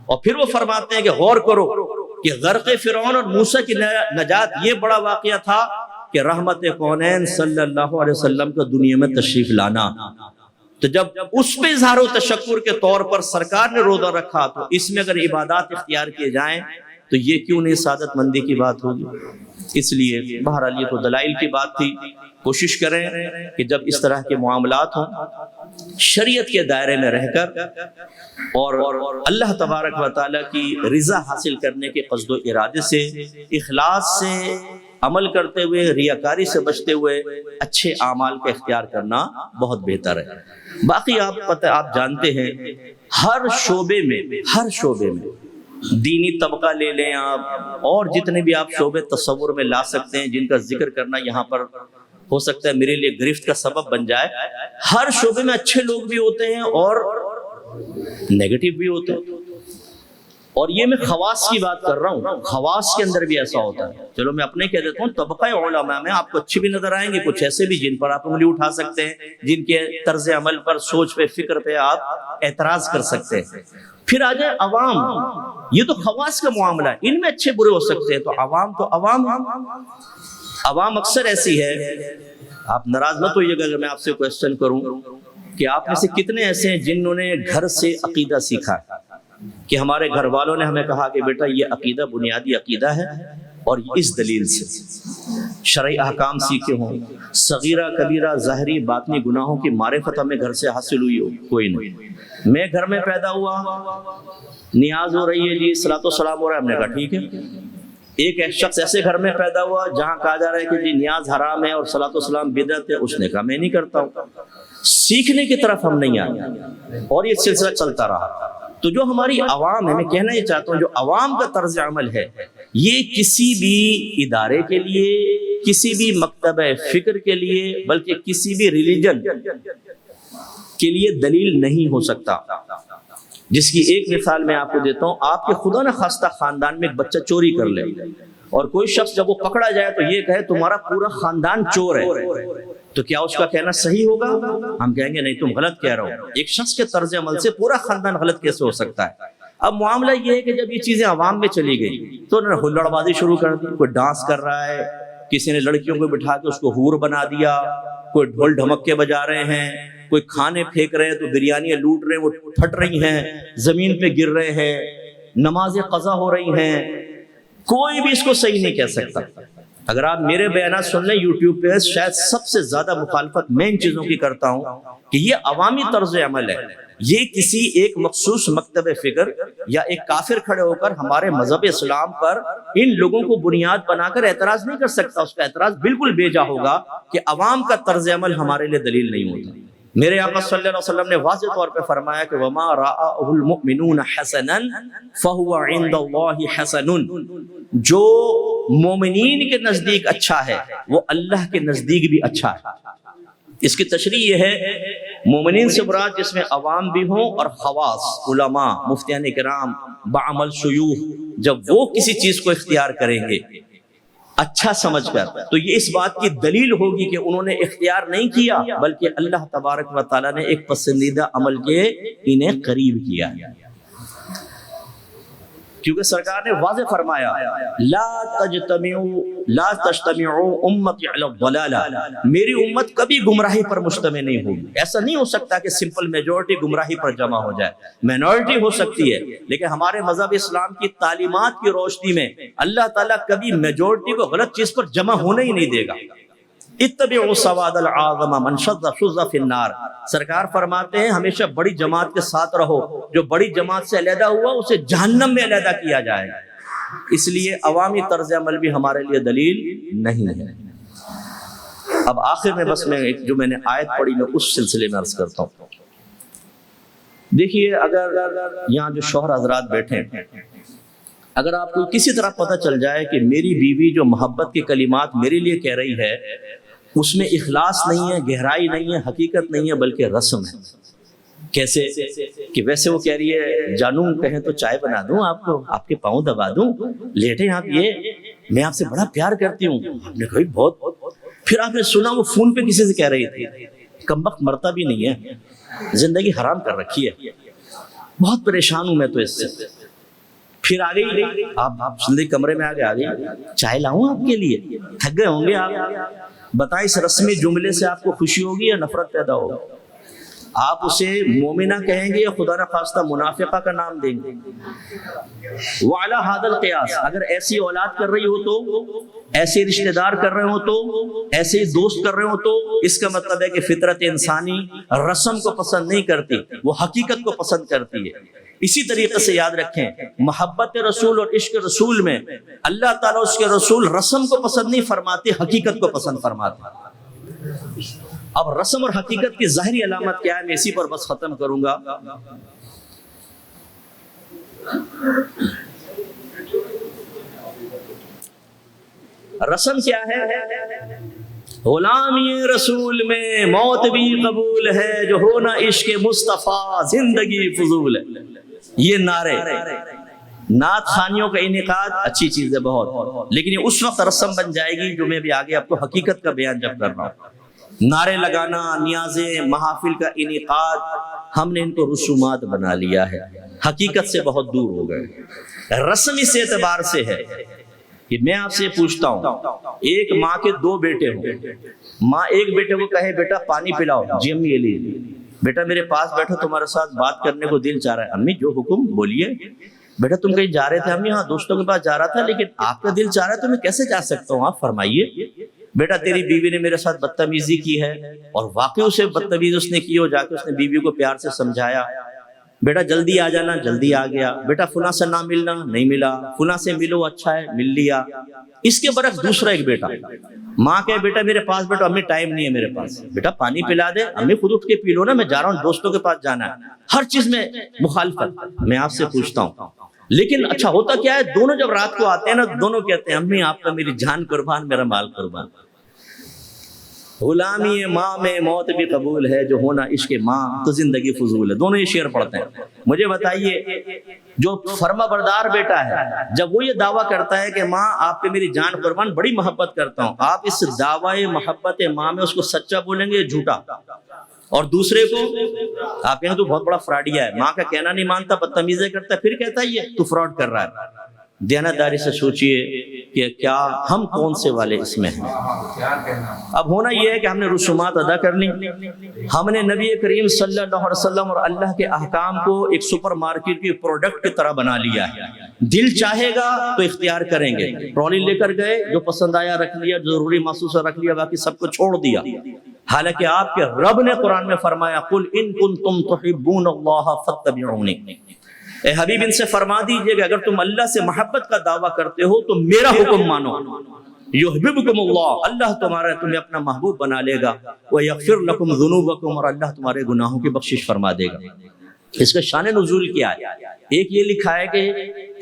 اور پھر وہ فرماتے ہیں کہ غور کرو کہ غرق فرعون اور موسیٰ کی نجات یہ بڑا واقعہ تھا کہ رحمت کونین صلی اللہ علیہ وسلم کا دنیا میں تشریف لانا۔ تو جب اس پہ اظہار و تشکر کے طور پر سرکار نے روزہ رکھا تو اس میں اگر عبادات اختیار کیے جائیں تو یہ کیوں نہیں سعادت مندی کی بات ہوگی۔ اس لیے بہرحال یہ تو دلائل کی بات تھی، کوشش کریں کہ جب اس طرح کے معاملات ہوں شریعت کے دائرے میں رہ کر اور اللہ تبارک و تعالیٰ کی رضا حاصل کرنے کے قصد و ارادے سے اخلاص سے عمل کرتے ہوئے ریاکاری سے بچتے ہوئے اچھے اعمال کا اختیار کرنا بہت بہتر ہے۔ باقی آپ جانتے ہیں ہر شعبے میں دینی طبقہ لے لیں آپ اور جتنے بھی آپ شعبے تصور میں لا سکتے ہیں جن کا ذکر کرنا یہاں پر ہو سکتا ہے میرے لیے گرفت کا سبب بن جائے، ہر شعبے میں اچھے لوگ بھی ہوتے ہیں اور نیگیٹو بھی ہوتے ہیں، اور یہ میں خواص کی بات کر رہا ہوں، خواص کے اندر بھی ایسا ہوتا ہے۔ چلو میں اپنے کہہ دیتا ہوں طبقہ علماء میں آپ کو اچھے بھی نظر آئیں گے، کچھ ایسے بھی جن پر آپ انگلی اٹھا سکتے ہیں، جن کے طرز عمل پر، سوچ پہ، فکر پہ آپ اعتراض کر سکتے ہیں۔ پھر آ جائے عوام، یہ تو خواص کا معاملہ ہے، ان میں اچھے برے ہو سکتے ہیں، تو عوام اکثر ایسی ہے۔ آپ ناراض مت ہوئیے گا اگر میں آپ سے کوشچن کروں کہ آپ میں سے کتنے ایسے ہیں جنہوں نے گھر سے عقیدہ سیکھا ہے کہ ہمارے گھر والوں نے ہمیں کہا کہ بیٹا یہ عقیدہ بنیادی عقیدہ ہے اور اس دلیل سے شرعی احکام سیکھے ہوں، صغیرہ کبیرہ ظاہری باطنی گناہوں کی معرفت ہمیں گھر سے حاصل ہوئی ہو؟ کوئی نہیں۔ میں گھر میں پیدا ہوا، نیاز ہو رہی ہے جی صلاۃ و سلام ہو رہا ہے، ہم نے کہا ٹھیک ہے۔ ایک شخص ایسے گھر میں پیدا ہوا جہاں کہا جا رہا ہے کہ جی نیاز حرام ہے اور صلاۃ و سلام بدعت ہے، اس نے کہا میں نہیں کرتا ہوں۔ سیکھنے کی طرف ہم نہیں آئے اور یہ سلسلہ چلتا رہا۔ تو جو ہماری عوام ہے، میں کہنا یہ چاہتا ہوں، جو عوام کا طرز عمل ہے، یہ کسی بھی ادارے کے لیے، کسی بھی مکتبہ فکر کے لیے، بلکہ کسی بھی ریلیجن کے لیے دلیل نہیں ہو سکتا۔ جس کی ایک مثال میں آپ کو دیتا ہوں، آپ کے خدا نخواستہ خاندان میں ایک بچہ چوری کر لے اور کوئی شخص جب وہ پکڑا جائے تو یہ کہے تمہارا پورا خاندان چور ہے، تو کیا اس کا کہنا صحیح ہوگا؟ ہم کہیں گے نہیں، تم غلط کہہ رہے ہو۔ ایک شخص کے طرز عمل سے پورا خاندان غلط کیسے ہو سکتا ہے؟ اب معاملہ یہ ہے کہ جب یہ چیزیں عوام میں چلی گئی تو انہوں نے ہلڑ بازی شروع کر دی۔ کوئی ڈانس کر رہا ہے، کسی نے لڑکیوں کو بٹھا کے اس کو حور بنا دیا، کوئی ڈھول ڈھمکے بجا رہے ہیں، کوئی کھانے پھینک رہے ہیں تو بریانیاں لوٹ رہے ہیں، وہ پھٹ رہی ہیں، زمین پہ گر رہے ہیں، نمازیں قضا ہو رہی ہیں۔ کوئی بھی اس کو صحیح نہیں کہہ سکتا۔ اگر آپ میرے بیانات سن لیں یوٹیوب پہ، شاید سب سے زیادہ مخالفت میں ان چیزوں کی کرتا ہوں کہ یہ عوامی طرز عمل ہے۔ یہ کسی ایک مخصوص مکتب فکر یا ایک کافر کھڑے ہو کر ہمارے مذہب اسلام پر ان لوگوں کو بنیاد بنا کر اعتراض نہیں کر سکتا۔ اس کا اعتراض بالکل بے جا ہوگا کہ عوام کا طرز عمل ہمارے لیے دلیل نہیں ہوتا۔ میرے آقا صلی اللہ علیہ وسلم نے واضح طور پہ فرمایا کہ وَمَا رَآهُ الْمُؤْمِنُونَ حَسَنًا فَهُوَ عِنْدَ اللَّهِ حَسَنٌ، جو مومنین کے نزدیک اچھا ہے وہ اللہ کے نزدیک بھی اچھا ہے۔ اس کی تشریح یہ ہے، مومنین سے مراد جس میں عوام بھی ہوں اور خواص، علماء، مفتیان کرام، بعمل شیوخ، جب وہ کسی چیز کو اختیار کریں گے اچھا سمجھ کر، تو یہ اس بات کی دلیل ہوگی کہ انہوں نے اختیار نہیں کیا بلکہ اللہ تبارک و تعالیٰ نے ایک پسندیدہ عمل کے انہیں قریب کیا، کیونکہ سرکار نے واضح فرمایا لا تجتمع امتی علی الضلالہ، میری امت کبھی گمراہی پر مجتمع نہیں ہوگی۔ ایسا نہیں ہو سکتا کہ سمپل میجورٹی گمراہی پر جمع ہو جائے، مینورٹی ہو سکتی ہے، لیکن ہمارے مذہب اسلام کی تعلیمات کی روشنی میں اللہ تعالیٰ کبھی میجورٹی کو غلط چیز پر جمع ہونے ہی نہیں دے گا۔ اتبعوا سواد العظم من شذ فی النار، سرکار فرماتے ہیں ہمیشہ بڑی جماعت کے ساتھ رہو، جو بڑی جماعت سے علیحدہ ہوا اسے جہنم میں علیحدہ کیا جائے گا۔ اس لیے عوامی طرز عمل بھی ہمارے لیے دلیل نہیں ہے۔ اب آخر میں بس جو میں نے آیت پڑھی میں اس سلسلے میں عرض کرتا ہوں۔ دیکھیے، اگر یہاں جو شوہر حضرات بیٹھے ہیں، اگر آپ کو کسی طرح پتہ چل جائے کہ میری بیوی جو محبت کے کلمات میرے لیے کہہ رہی ہے اس میں اخلاص نہیں ہے، گہرائی نہیں ہے، حقیقت نہیں ہے، بلکہ رسم ہے۔ کیسے کہ ویسے وہ کہہ رہی ہے جانوں کہیں تو چائے بنا دوں آپ کو، آپ کے پاؤں دبا دوں، لیٹیں آپ، یہ میں آپ سے بڑا پیار کرتی ہوں۔ آپ نے کہا بہت، پھر آپ نے سنا وہ فون پہ کسی سے کہہ رہی تھی کمبخت مرتا بھی نہیں ہے، زندگی حرام کر رکھی ہے، بہت پریشان ہوں میں تو اس سے۔ پھر آ گئی آپ زندگی کمرے میں آ گئی، چائے لاؤں آپ کے لیے، تھک گئے ہوں گے آپ، بتائیں اس رسمی جملے سے آپ کو خوشی ہوگی یا نفرت پیدا ہوگی؟ آپ اسے مومنہ کہیں گے یا خدا نخواستہ منافقہ کا نام دیں گے؟ وعلی ھذا القیاس، اگر ایسی اولاد کر رہی ہو تو، ایسے رشتہ دار کر رہے ہو تو، ایسے دوست کر رہے ہو تو، اس کا مطلب ہے کہ فطرت انسانی رسم کو پسند نہیں کرتی، وہ حقیقت کو پسند کرتی ہے۔ اسی طریقے سے یاد رکھیں، محبت رسول اور عشق رسول میں اللہ تعالیٰ اس کے رسول رسم کو پسند نہیں فرماتے، حقیقت کو پسند فرماتے۔ اب رسم اور حقیقت کی ظاہری علامت کیا ہے، میں اسی پر بس ختم کروں گا۔ رسم کیا ہے؟ غلامی رسول میں موت بھی قبول ہے، جو ہونا عشق مصطفیٰ زندگی فضول ہے۔ یہ نعرے نعت خانیوں کا انعقاد اچھی چیز ہے بہت، لیکن یہ اس وقت رسم بن جائے گی جو میں بھی آگے آپ کو حقیقت کا بیان جب کر رہا ہوں۔ نعرے لگانا، نیازیں، محافل کا انعقاد، ہم نے ان کو رسومات بنا لیا ہے، حقیقت سے بہت دور ہو گئے۔ رسم اس اعتبار سے ہے کہ میں آپ سے پوچھتا ہوں، ایک ماں کے دو بیٹے ہوں، ماں ایک بیٹے کو کہے بیٹا پانی پلاؤ، جی امی یہ لیجیے، بیٹا میرے پاس بیٹھو تمہارے ساتھ بات کرنے کو دل چاہ رہا ہے، امی جو حکم بولیے۔ بیٹا تم کہیں جا رہے تھے؟ امی ہاں دوستوں کے پاس جا رہا تھا، لیکن آپ کا دل چاہ رہا ہے تو میں کیسے جا سکتا ہوں، آپ فرمائیے۔ بیٹا تیری بیوی نے میرے ساتھ بدتمیزی کی ہے، اور واقعی اسے بدتمیزی اس نے کی، اور جا کے اس نے بیوی کو پیار سے سمجھایا، بیٹا جلدی آ جانا، جلدی آ گیا، بیٹا فلاں سے نہ ملنا، نہیں ملا، فلاں سے ملو، اچھا ہے مل لیا۔ اس کے برعکس دوسرا ایک بیٹا ماں کہے بیٹا میرے پاس بیٹا، امی ٹائم نہیں ہے میرے پاس، بیٹا پانی پلا دے، امی خود اٹھ کے پی لو نا، میں جا رہا ہوں دوستوں کے پاس جانا ہے، ہر چیز میں مخالفت۔ میں آپ سے پوچھتا ہوں لیکن اچھا ہوتا کیا ہے، دونوں جب رات کو آتے ہیں نا، دونوں کہتے ہیں امی آپ کا میری جان قربان، میرا مال قربان، غلامی ماں میں موت بھی قبول ہے، جو ہونا عشق ماں تو زندگی فضول ہے۔ دونوں یہ شعر پڑھتے ہیں۔ مجھے بتائیے جو فرما بردار بیٹا ہے، جب وہ یہ دعویٰ کرتا ہے کہ ماں آپ پہ میری جان قربان، بڑی محبت کرتا ہوں، آپ اس دعوی محبت ماں میں اس کو سچا بولیں گے جھوٹا؟ اور دوسرے کو آپ کہیں تو بہت بڑا فراڈیا ہے، ماں کا کہنا نہیں مانتا، بدتمیزی کرتا ہے، پھر کہتا ہے یہ تو فراڈ کر رہا ہے۔ دیانتداری سے سوچئے کہ کیا ہم کون سے والے اس میں ہیں۔ اب ہونا یہ ہے کہ ہم نے رسومات ادا کر لی، ہم نے نبی کریم صلی اللہ علیہ وسلم اور اللہ کے احکام کو ایک سپر مارکیٹ کی پروڈکٹ کی طرح بنا لیا ہے۔ دل چاہے گا تو اختیار کریں گے، ٹرالی لے کر گئے، جو پسند آیا رکھ لیا، جو ضروری محسوس رکھ لیا، باقی سب کو چھوڑ دیا۔ حالانکہ آپ کے رب نے قرآن میں فرمایا قل ان کنتم تحبون اللہ فاتبعونی، اے حبیب ان سے فرما دیجئے کہ اگر تم اللہ سے محبت کا دعویٰ کرتے ہو تو میرا حکم مانو، یحببکم اللہ، اللہ تمہیں اپنا محبوب بنا لے گا، ویغفر لکم ذنوبکم، اور اللہ تمہارے گناہوں کی بخشش فرما دے گا۔ اس کا شان نزول کیا ہے؟ ایک یہ لکھا ہے کہ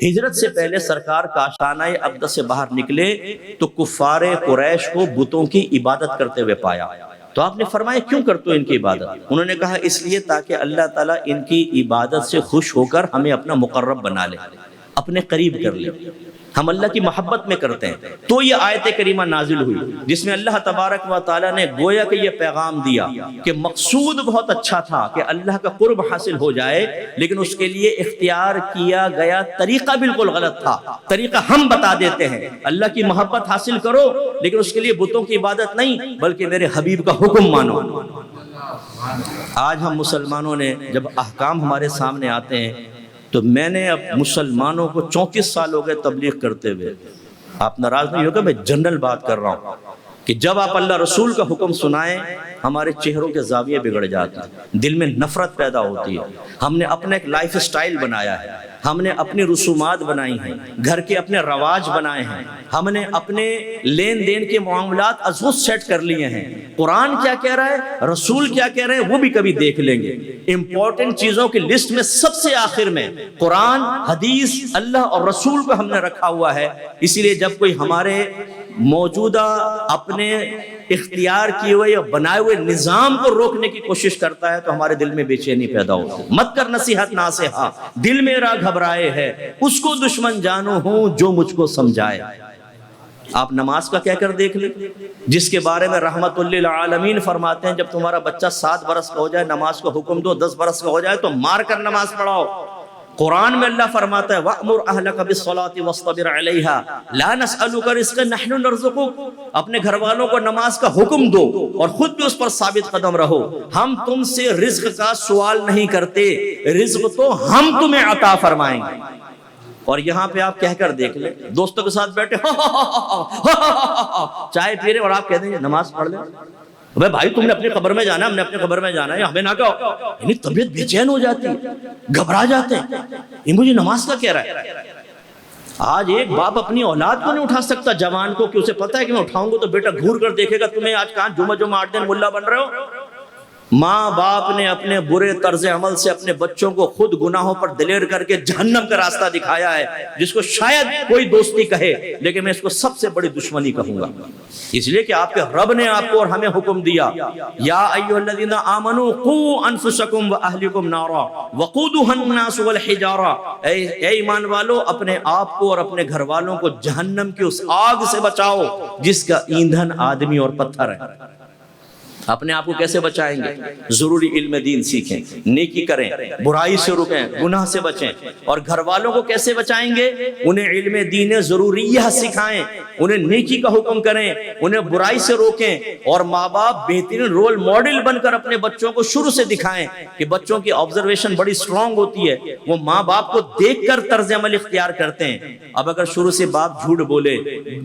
ہجرت سے پہلے سرکار کاشانہ اقدس سے باہر نکلے تو کفار قریش کو بتوں کی عبادت کرتے ہوئے پایا، تو آپ نے فرمایا کیوں کرتے ہو ان کی عبادت؟ انہوں نے کہا اس لیے تاکہ اللہ تعالیٰ ان کی عبادت سے خوش ہو کر ہمیں اپنا مقرب بنا لے، اپنے قریب کر لے، ہم اللہ کی محبت میں کرتے ہیں۔ تو یہ آیت کریمہ نازل ہوئی جس میں اللہ تبارک و تعالیٰ نے گویا کہ یہ پیغام دیا کہ مقصود بہت اچھا تھا کہ اللہ کا قرب حاصل ہو جائے، لیکن اس کے لیے اختیار کیا گیا طریقہ بالکل غلط تھا۔ طریقہ ہم بتا دیتے ہیں، اللہ کی محبت حاصل کرو لیکن اس کے لیے بتوں کی عبادت نہیں بلکہ میرے حبیب کا حکم مانو۔ آج ہم مسلمانوں نے جب احکام ہمارے سامنے آتے ہیں تو میں نے اب مسلمانوں کو 34 سال ہو گئے تبلیغ کرتے ہوئے، آپ ناراض نہیں ہوگا میں جنرل بات کر رہا ہوں، کہ جب آپ اللہ رسول کا حکم سنائیں ہمارے چہروں کے زاویے بگڑ جاتے ہیں، دل میں نفرت پیدا ہوتی ہے۔ ہم نے اپنا ایک لائف سٹائل بنایا ہے، ہم نے اپنی رسومات بنائی ہیں، گھر کے اپنے رواج بنائے ہیں، ہم نے اپنے لین دین کے معاملات ازود سیٹ کر لیے ہیں۔ قرآن کیا کہہ رہا ہے، رسول کیا کہہ رہے ہیں، وہ بھی کبھی دیکھ لیں گے۔ امپورٹنٹ چیزوں کی لسٹ میں سب سے آخر میں قرآن، حدیث، اللہ اور رسول کو ہم نے رکھا ہوا ہے۔ اسی لیے جب کوئی ہمارے موجودہ اپنے اختیار کیے ہوئے یا بنائے ہوئے نظام کو روکنے کی کوشش کرتا ہے تو ہمارے دل میں بے چینی پیدا ہوتی ہے۔ مت کر نصیحت ناصحہ، دل میرا گھبرائے ہے، اس کو دشمن جانو ہوں جو مجھ کو سمجھائے۔ آپ نماز کا کہہ کر دیکھ لیں، جس کے بارے میں رحمت للعالمین فرماتے ہیں جب تمہارا بچہ 7 برس کا ہو جائے نماز کا حکم دو، 10 برس کا ہو جائے تو مار کر نماز پڑھاؤ۔ قرآن میں اللہ فرماتا ہے وَأْمُرْ أَهْلَكَ بِالصَّلَاةِ وَاصْطَبِرْ عَلَيْهَا لَا نَسْأَلُكَ رِزْقًا نَحْنُ نَرْزُقُكَ، اپنے گھر والوں کو نماز کا حکم دو اور خود بھی اس پر ثابت قدم رہو۔ ہم تم سے رزق کا سوال نہیں کرتے، رزق تو ہم تمہیں عطا فرمائیں گے۔ اور یہاں پہ آپ کہہ کر دیکھ لیں، دوستوں کے ساتھ بیٹھے چائے پی رہے اور آپ کہہ دیں گے نماز پڑھ لیں، بھائی تم نے اپنی قبر میں جانا ہے، ہم نے اپنی قبر میں جانا ہے، ہمیں نہ کہو۔ یعنی طبیعت بے چین ہو جاتی ہے، گھبرا جاتے ہیں، یہ مجھے نماز کا کہہ رہا ہے۔ آج ایک باپ اپنی اولاد کو نہیں اٹھا سکتا جوان کو، کہ اسے پتا ہے کہ میں اٹھاؤں گا تو بیٹا گھور کر دیکھے گا تمہیں آج کہاں جمعہ 8 دن ملا بن رہے ہو۔ ماں باپ نے اپنے برے طرز عمل سے اپنے بچوں کو خود گناہوں پر دلیر کر کے جہنم کا راستہ دکھایا ہے، جس کو شاید کوئی دوستی کہے لیکن میں اس کو سب سے بڑی دشمنی کہوں گا، اس لیے کہ آپ کے رب نے آپ کو اور ہمیں حکم دیا یا ایھا الذین آمنوا قوا انفسکم واہلکم نارا وقودھا الناس والحجارہ، اے ایمان والو اپنے آپ کو اور اپنے گھر والوں کو جہنم کی اس آگ سے بچاؤ جس کا ایندھن آدمی اور پتھر ہے۔ اپنے آپ کو کیسے بچائیں گے؟ ضروری علم دین سیکھیں، نیکی کریں، برائی سے رکیں، گناہ سے بچیں۔ اور گھر والوں کو کیسے بچائیں گے؟ انہیں علم دین ضروریہ سکھائیں، انہیں نیکی کا حکم کریں، انہیں برائی سے روکیں، اور ماں باپ بہترین رول ماڈل بن کر اپنے بچوں کو شروع سے دکھائیں کہ بچوں کی آبزرویشن بڑی سٹرونگ ہوتی ہے، وہ ماں باپ کو دیکھ کر طرز عمل اختیار کرتے ہیں۔ اب اگر شروع سے باپ جھوٹ بولے،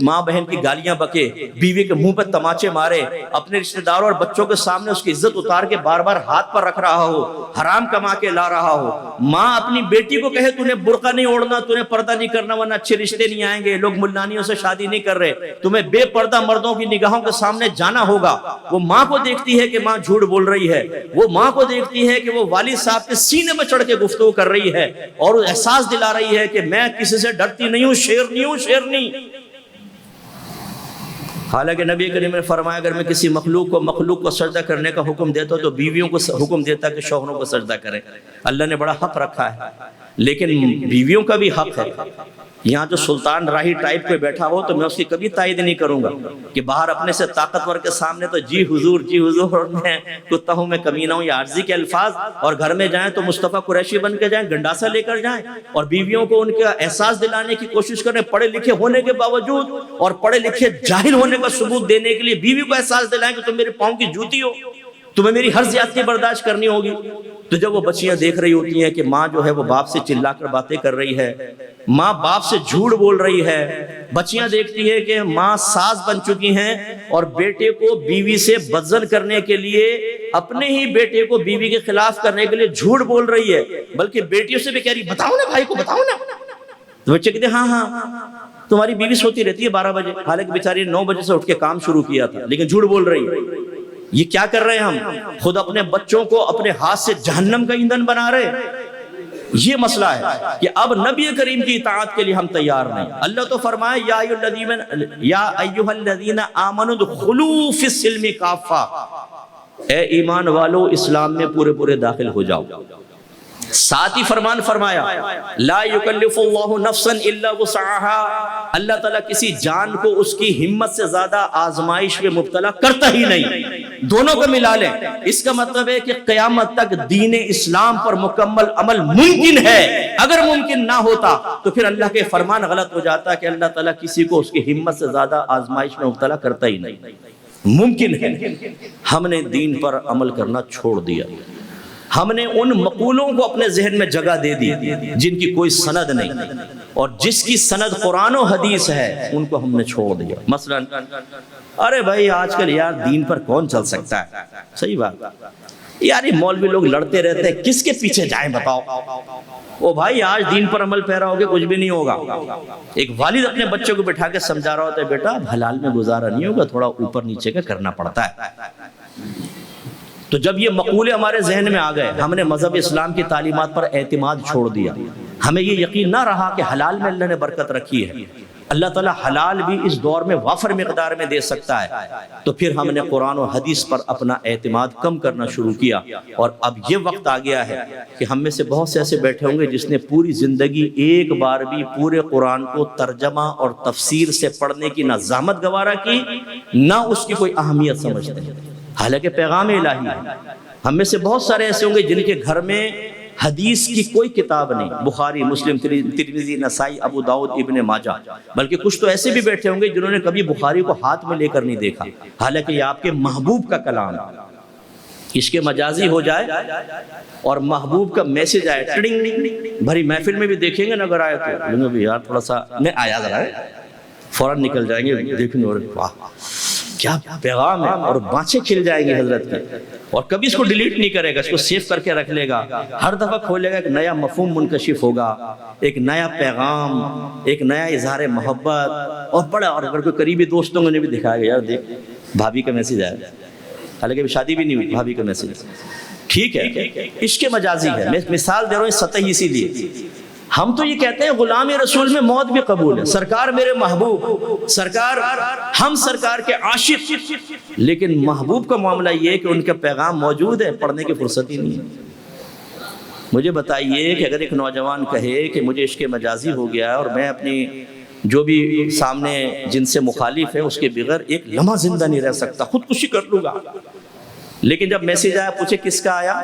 ماں بہن کی گالیاں بکے، بیوی کے منہ پر تماچے مارے، اپنے رشتہ داروں اور بچوں کے سامنے اس کی عزت اتار کے بار بار ہاتھ پر رکھ رہا ہو، حرام کما کے لا رہا ہو، ماں اپنی بیٹی کو کہے تُونے برقع نہیں اوڑھنا، تُونے پردہ نہیں کرنا ورنہ اچھے رشتے نہیں آئیں گے، لوگ ملانیوں سے شادی نہیں کر رہے، تمہیں بے پردہ مردوں کی نگاہوں کے سامنے جانا ہوگا، وہ ماں کو دیکھتی ہے کہ ماں جھوٹ بول رہی ہے، وہ ماں کو دیکھتی ہے کہ وہ والد صاحب کے سینے میں چڑھ کے گفتگو کر رہی ہے اور وہ احساس دلا رہی ہے کہ میں کسی سے ڈرتی نہیں ہوں، شیرنی ہوں، شیرنی۔ حالانکہ نبی کریم نے فرمایا اگر میں کسی مخلوق کو سجدہ کرنے کا حکم دیتا تو بیویوں کو حکم دیتا کہ شوہروں کو سجدہ کریں۔ اللہ نے بڑا حق رکھا ہے، لیکن بیویوں کا بھی حق ہے۔ یہاں جو سلطان راہی ٹائپ پہ بیٹھا ہو تو میں اس کی کبھی تائید نہیں کروں گا کہ باہر اپنے سے طاقتور کے سامنے تو جی حضور اور میں کتا ہوں، میں کمینہ ہوں، یہ عارضی کے الفاظ، اور گھر میں جائیں تو مصطفیٰ قریشی بن کے جائیں، گنڈاسا لے کر جائیں، اور بیویوں کو ان کا احساس دلانے کی کوشش کریں پڑھے لکھے ہونے کے باوجود، اور پڑھے لکھے جاہل ہونے کا ثبوت دینے کے لیے بیوی کو احساس دلائیں کہ تم میرے پاؤں کی جوتی ہو، تمہیں میری ہر زیادتی برداشت کرنی ہوگی۔ تو جب وہ بچیاں دیکھ رہی ہوتی ہیں کہ ماں جو ہے وہ باپ سے چلا کر باتیں کر رہی ہے، ماں باپ سے جھوٹ بول رہی ہے، بچیاں دیکھتی ہے کہ ماں ساز بن چکی ہیں اور بیٹے کو بیوی سے بدزن کرنے کے لیے، اپنے ہی بیٹے کو بیوی کے خلاف کرنے کے لیے جھوٹ بول رہی ہے، بلکہ بیٹیوں سے بھی کہہ رہی بتاؤ نا بھائی کو، بتاؤ نا۔ تو بچے کہتے ہیں ہاں تمہاری بیوی سوتی رہتی ہے 12 بجے، حالانکہ بیچاری 9 بجے سے اٹھ کے کام شروع کیا تھا، لیکن جھوٹ بول رہی ہے۔ یہ کیا کر رہے ہیں ہم؟ خود اپنے بچوں کو اپنے ہاتھ سے جہنم کا ایندھن بنا رہے ہیں۔ یہ مسئلہ ہے کہ اب نبی کریم کی اطاعت کے لیے ہم تیار نہیں۔ اللہ تو فرمائے یا ایھا الذین آمنوا ادخلوا فی السلم کافہ، اے ایمان والو اسلام میں پورے داخل ہو جاؤ۔ ساتھ ہی فرمان فرمایا لا یکلف اللہ نفسا الا وسعها، اللہ تعالیٰ کسی جان کو اس کی ہمت سے زیادہ آزمائش میں مبتلا کرتا ہی نہیں۔ دونوں کو ملا لیں، اس کا مطلب ہے کہ قیامت تک دین اسلام پر مکمل عمل ممکن ہے۔ اگر ممکن نہ ہوتا تو پھر اللہ کے فرمان غلط ہو جاتا کہ اللہ تعالیٰ کسی کو اس کی ہمت سے زیادہ آزمائش میں مبتلا کرتا ہی نہیں۔ ممکن ہے، ہم نے دین پر عمل کرنا چھوڑ دیا، ہم نے ان مقولوں کو اپنے ذہن میں جگہ دے دی جن کی کوئی سند نہیں، اور جس کی سند قرآن و حدیث ہے ان کو ہم نے چھوڑ دیا۔ مثلا ارے بھائی آج کل یار دین پر کون چل سکتا ہے؟ صحیح بات یار، یہ مولوی لوگ لڑتے رہتے ہیں، کس کے پیچھے جائیں بتاؤ؟ او بھائی آج دین پر عمل پیرا ہوگے کچھ بھی نہیں ہوگا۔ ایک والد اپنے بچوں کو بٹھا کے سمجھا رہا ہوتا ہے بیٹا حلال میں گزارا نہیں ہوگا، تھوڑا اوپر نیچے کا کرنا پڑتا ہے۔ تو جب یہ مقولے ہمارے ذہن میں آ گئے، ہم نے مذہب اسلام کی تعلیمات پر اعتماد چھوڑ دیا، ہمیں یہ یقین نہ رہا کہ حلال میں اللہ نے برکت رکھی ہے، اللہ تعالیٰ حلال بھی اس دور میں وافر مقدار میں دے سکتا ہے، تو پھر ہم نے قرآن و حدیث پر اپنا اعتماد کم کرنا شروع کیا۔ اور اب یہ وقت آ گیا ہے کہ ہم میں سے بہت سے ایسے بیٹھے ہوں گے جس نے پوری زندگی ایک بار بھی پورے قرآن کو ترجمہ اور تفسیر سے پڑھنے کی نہ زحمت گوارا کی، نہ اس کی کوئی اہمیت سمجھتے ہیں، حالانکہ پیغام الہی ہے۔ ہم میں سے بہت سارے ایسے ہوں گے جن کے گھر میں حدیث کی کوئی کتاب نہیں، بخاری، مسلم، ترمذی، نسائی، ابو داؤد، ابن ماجہ، بلکہ کچھ تو ایسے بھی بیٹھے ہوں گے جنہوں نے کبھی بخاری کو ہاتھ میں لے کر نہیں دیکھا، حالانکہ یہ آپ کے محبوب کا کلام ہے۔ عشق مجازی ہو جائے اور محبوب کا میسج آئے، ٹڑنگ بھری محفل میں بھی دیکھیں گے نا، اگر آئے تو بھی یار تھوڑا سا نہیں آیا ذرا، فوراً نکل جائیں گے، دیکھیں اور واہ کیا پیغام ہے، اور بانچیں کھل جائیں گی حضرت کی، اور کبھی اس کو ڈیلیٹ نہیں کرے گا، اس کو سیو کر کے رکھ لے گا، ہر دفعہ کھولے گا ایک نیا مفہوم منکشف ہوگا، ایک نیا پیغام، ایک نیا اظہار محبت، اور بڑا، اور اگر کوئی قریبی دوستوں کو نے بھی دکھایا گیا، یار دیکھ بھابھی کا میسج آیا، حالانکہ ابھی شادی بھی نہیں ہوئی، بھابھی کا میسج، ٹھیک ہے عشق مجازی ہے۔ میں مثال دے رہا ہوں سطحی اسی لیے، ہم تو یہ کہتے ہیں غلام رسول میں موت بھی قبول ہے، سرکار میرے محبوب، سرکار ہم سرکار کے عاشق، لیکن محبوب کا معاملہ یہ ہے کہ ان کا پیغام موجود ہے، پڑھنے کی فرصت ہی نہیں ہے۔ مجھے بتائیے کہ اگر ایک نوجوان کہے کہ مجھے عشق مجازی ہو گیا اور میں اپنی جو بھی سامنے جن سے مخالف ہے اس کے بغیر ایک لمحہ زندہ نہیں رہ سکتا، خودکشی کر لوں گا، لیکن جب میسج آیا پوچھے کس کا آیا،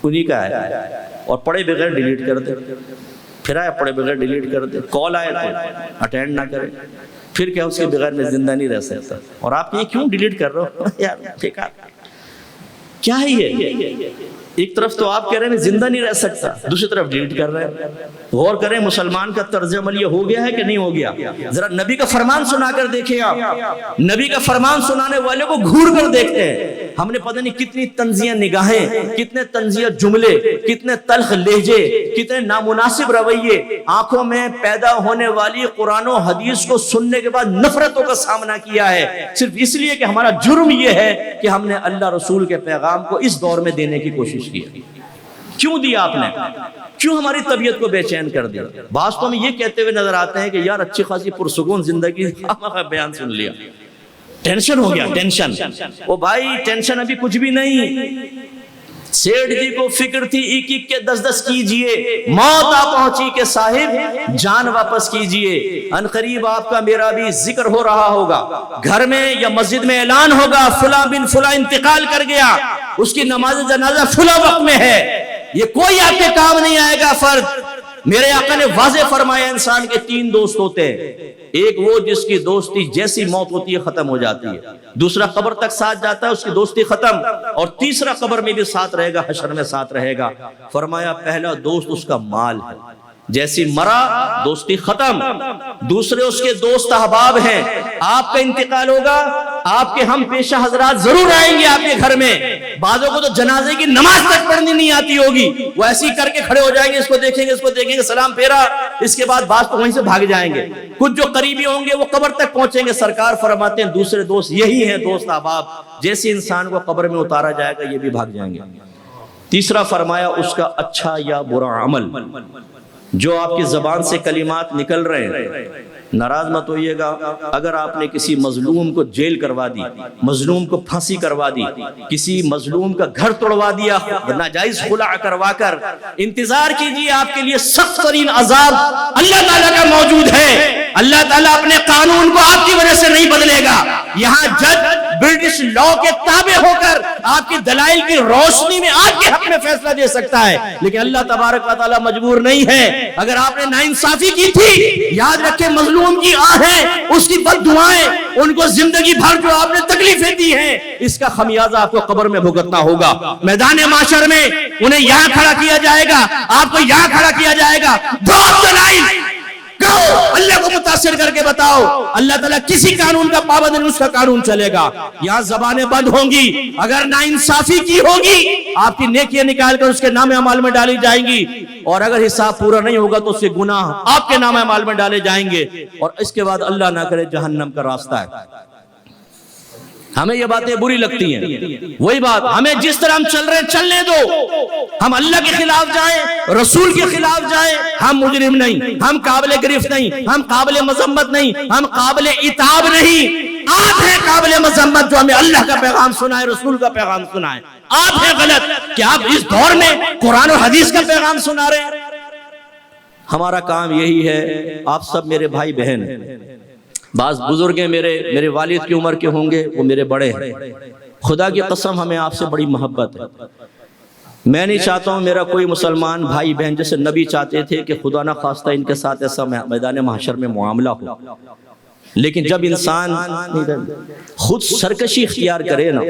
انہی کا آیا، اور پڑھے بغیر ڈیلیٹ کر دے، پھر آیا پڑھے بغیر ڈیلیٹ کر دے، کال آئے تو اٹینڈ نہ کرے، پھر کیا اس کے بغیر میں زندہ نہیں رہ سکتا، اور آپ یہ کیوں ڈیلیٹ کر رہے ہو یار بیکار، کیا ہے یہ؟ ایک طرف تو آپ کہہ رہے ہیں زندہ نہیں رہ سکتا، دوسری طرف ڈیلیٹ کر رہے ہیں۔ غور کریں مسلمان کا طرز عمل یہ ہو گیا ہے کہ نہیں ہو گیا؟ ذرا نبی کا فرمان سنا کر دیکھیں آپ، نبی کا فرمان سنانے والے کو گھور کر دیکھتے ہیں، ہم نے پتہ نہیں کتنی طنزیہ نگاہیں، کتنے طنزیہ جملے، کتنے تلخ لہجے، کتنے نامناسب رویے، آنکھوں میں پیدا ہونے والی قرآن و حدیث کو سننے کے بعد نفرتوں کا سامنا کیا ہے، صرف اس لیے کہ ہمارا جرم یہ ہے کہ ہم نے اللہ رسول کے پیغام کو اس دور میں دینے کی کوشش کی۔ کیوں دیا آپ نے؟ کیوں ہماری طبیعت کو بے چین کر دیا؟ بعض تو ہمیں یہ کہتے ہوئے نظر آتے ہیں کہ یار اچھی خاصی پرسکون زندگی بیان سن لیا، ٹینشن ہو گیا، ٹینشن۔ او بھائی ٹینشن ابھی کچھ بھی نہیں، سیٹھ جی کو فکر تھی ایک ایک کے 10 کیجئے، موت آ پہنچی کہ صاحب جان واپس کیجئے، ان قریب آپ کا میرا بھی ذکر ہو رہا ہوگا، گھر میں یا مسجد میں اعلان ہوگا فلاں بن فلاں انتقال کر گیا، اس کی نماز جنازہ فلاں وقت میں ہے، یہ کوئی آپ کے کام نہیں آئے گا فرد۔ میرے آقا نے واضح فرمایا انسان کے 3 دوست ہوتے ہیں، ایک وہ جس کی دوستی جیسی موت ہوتی ہے ختم ہو جاتی ہے، دوسرا قبر تک ساتھ جاتا ہے اس کی دوستی ختم، اور تیسرا قبر میں بھی ساتھ رہے گا، حشر میں ساتھ رہے گا۔ فرمایا پہلا دوست اس کا مال ہے، جیسی مرا دوستی ختم، دوسرے اس کے دوست احباب ہیں، آپ کا انتقال ہوگا، آپ کے ہم پیشہ حضرات ضرور آئیں گے آپ کے گھر میں، بعضوں کو تو جنازے کی نماز تک پڑھنی نہیں آتی ہوگی، وہ ایسی کر کے کھڑے ہو جائیں گے، اس کو دیکھیں گے، اس کو دیکھیں گے، سلام پھیرا، اس کے بعد بعض تو وہیں سے بھاگ جائیں گے، کچھ جو قریبی ہوں گے وہ قبر تک پہنچیں گے۔ سرکار فرماتے ہیں دوسرے دوست یہی ہیں دوست احباب، جیسے انسان کو قبر میں اتارا جائے گا یہ بھی بھاگ جائیں گے۔ تیسرا فرمایا اس کا اچھا یا برا عمل، جو آپ کی زبان سے کلمات نکل رہے ہیں، ناراض مت ہوئیے گا اگر آپ نے کسی مظلوم کو جیل کروا دی، مظلوم کو پھانسی کروا دی، کسی مظلوم کا گھر توڑوا دیا ناجائز خلع کروا کر، انتظار کیجئے آپ کے لیے سخت ترین عذاب اللہ تعالیٰ کا موجود ہے۔ اللہ تعالیٰ اپنے قانون کو آپ کی وجہ سے نہیں بدلے گا، یہاں جج برٹش لا کے تابع ہو کر آپ کی دلائل کی روشنی میں آپ کے حق میں فیصلہ دے سکتا ہے، لیکن اللہ تبارک و تعالیٰ مجبور نہیں ہے۔ اگر آپ نے ناانصافی کی تھی، یاد رکھیں مظلوم کی آہیں، اس کی بد دعائیں، ان کو زندگی بھر جو آپ نے تکلیفیں دی ہیں، اس کا خمیازہ آپ کو قبر میں بھگتنا ہوگا۔ میدان معاشر میں انہیں یہاں کھڑا کیا جائے گا، آپ کو یہاں کھڑا کیا جائے گا، بہت دلائل کہو، اللہ کو متاثر کر کے بتاؤ، اللہ تعالیٰ کسی قانون کا پابند نہیں، اس کا قانون چلے گا۔ یہاں زبانیں بند ہوں گی، اگر ناانصافی کی ہوگی آپ کی نیکیاں نکال کر اس کے نام اعمال میں ڈالی جائیں گی، اور اگر حساب پورا نہیں ہوگا تو اس کے گناہ آپ کے نام اعمال میں ڈالے جائیں گے، اور اس کے بعد اللہ نہ کرے جہنم کا راستہ ہے۔ ہمیں یہ باتیں بری لگتی ہیں، وہی بات ہمیں جس طرح ہم چل رہے ہیں چلنے دو، ہم اللہ کے خلاف جائیں، رسول کے خلاف جائیں، ہم مجرم نہیں، ہم قابل گرفت نہیں، ہم قابل مذمت نہیں، ہم قابل عتاب نہیں، آپ ہیں قابل مذمت جو ہمیں اللہ کا پیغام سنائے، رسول کا پیغام سنائے، آپ ہیں غلط کہ آپ اس دور میں قرآن و حدیث کا پیغام سنا رہے ہیں۔ ہمارا کام یہی ہے، آپ سب میرے بھائی بہن ہیں، بعض بزرگ ہیں میرے والد کی عمر کے ہوں گے، وہ میرے بڑے ہیں، خدا کی قسم ہمیں آپ سے بڑی محبت ہے۔ میں نہیں چاہتا ہوں میرا کوئی مسلمان بھائی بہن، جیسے نبی چاہتے تھے کہ خدا نہ خواستہ ان کے ساتھ ایسا میدان محشر میں معاملہ ہو، لیکن جب انسان خود سرکشی اختیار کرے نا،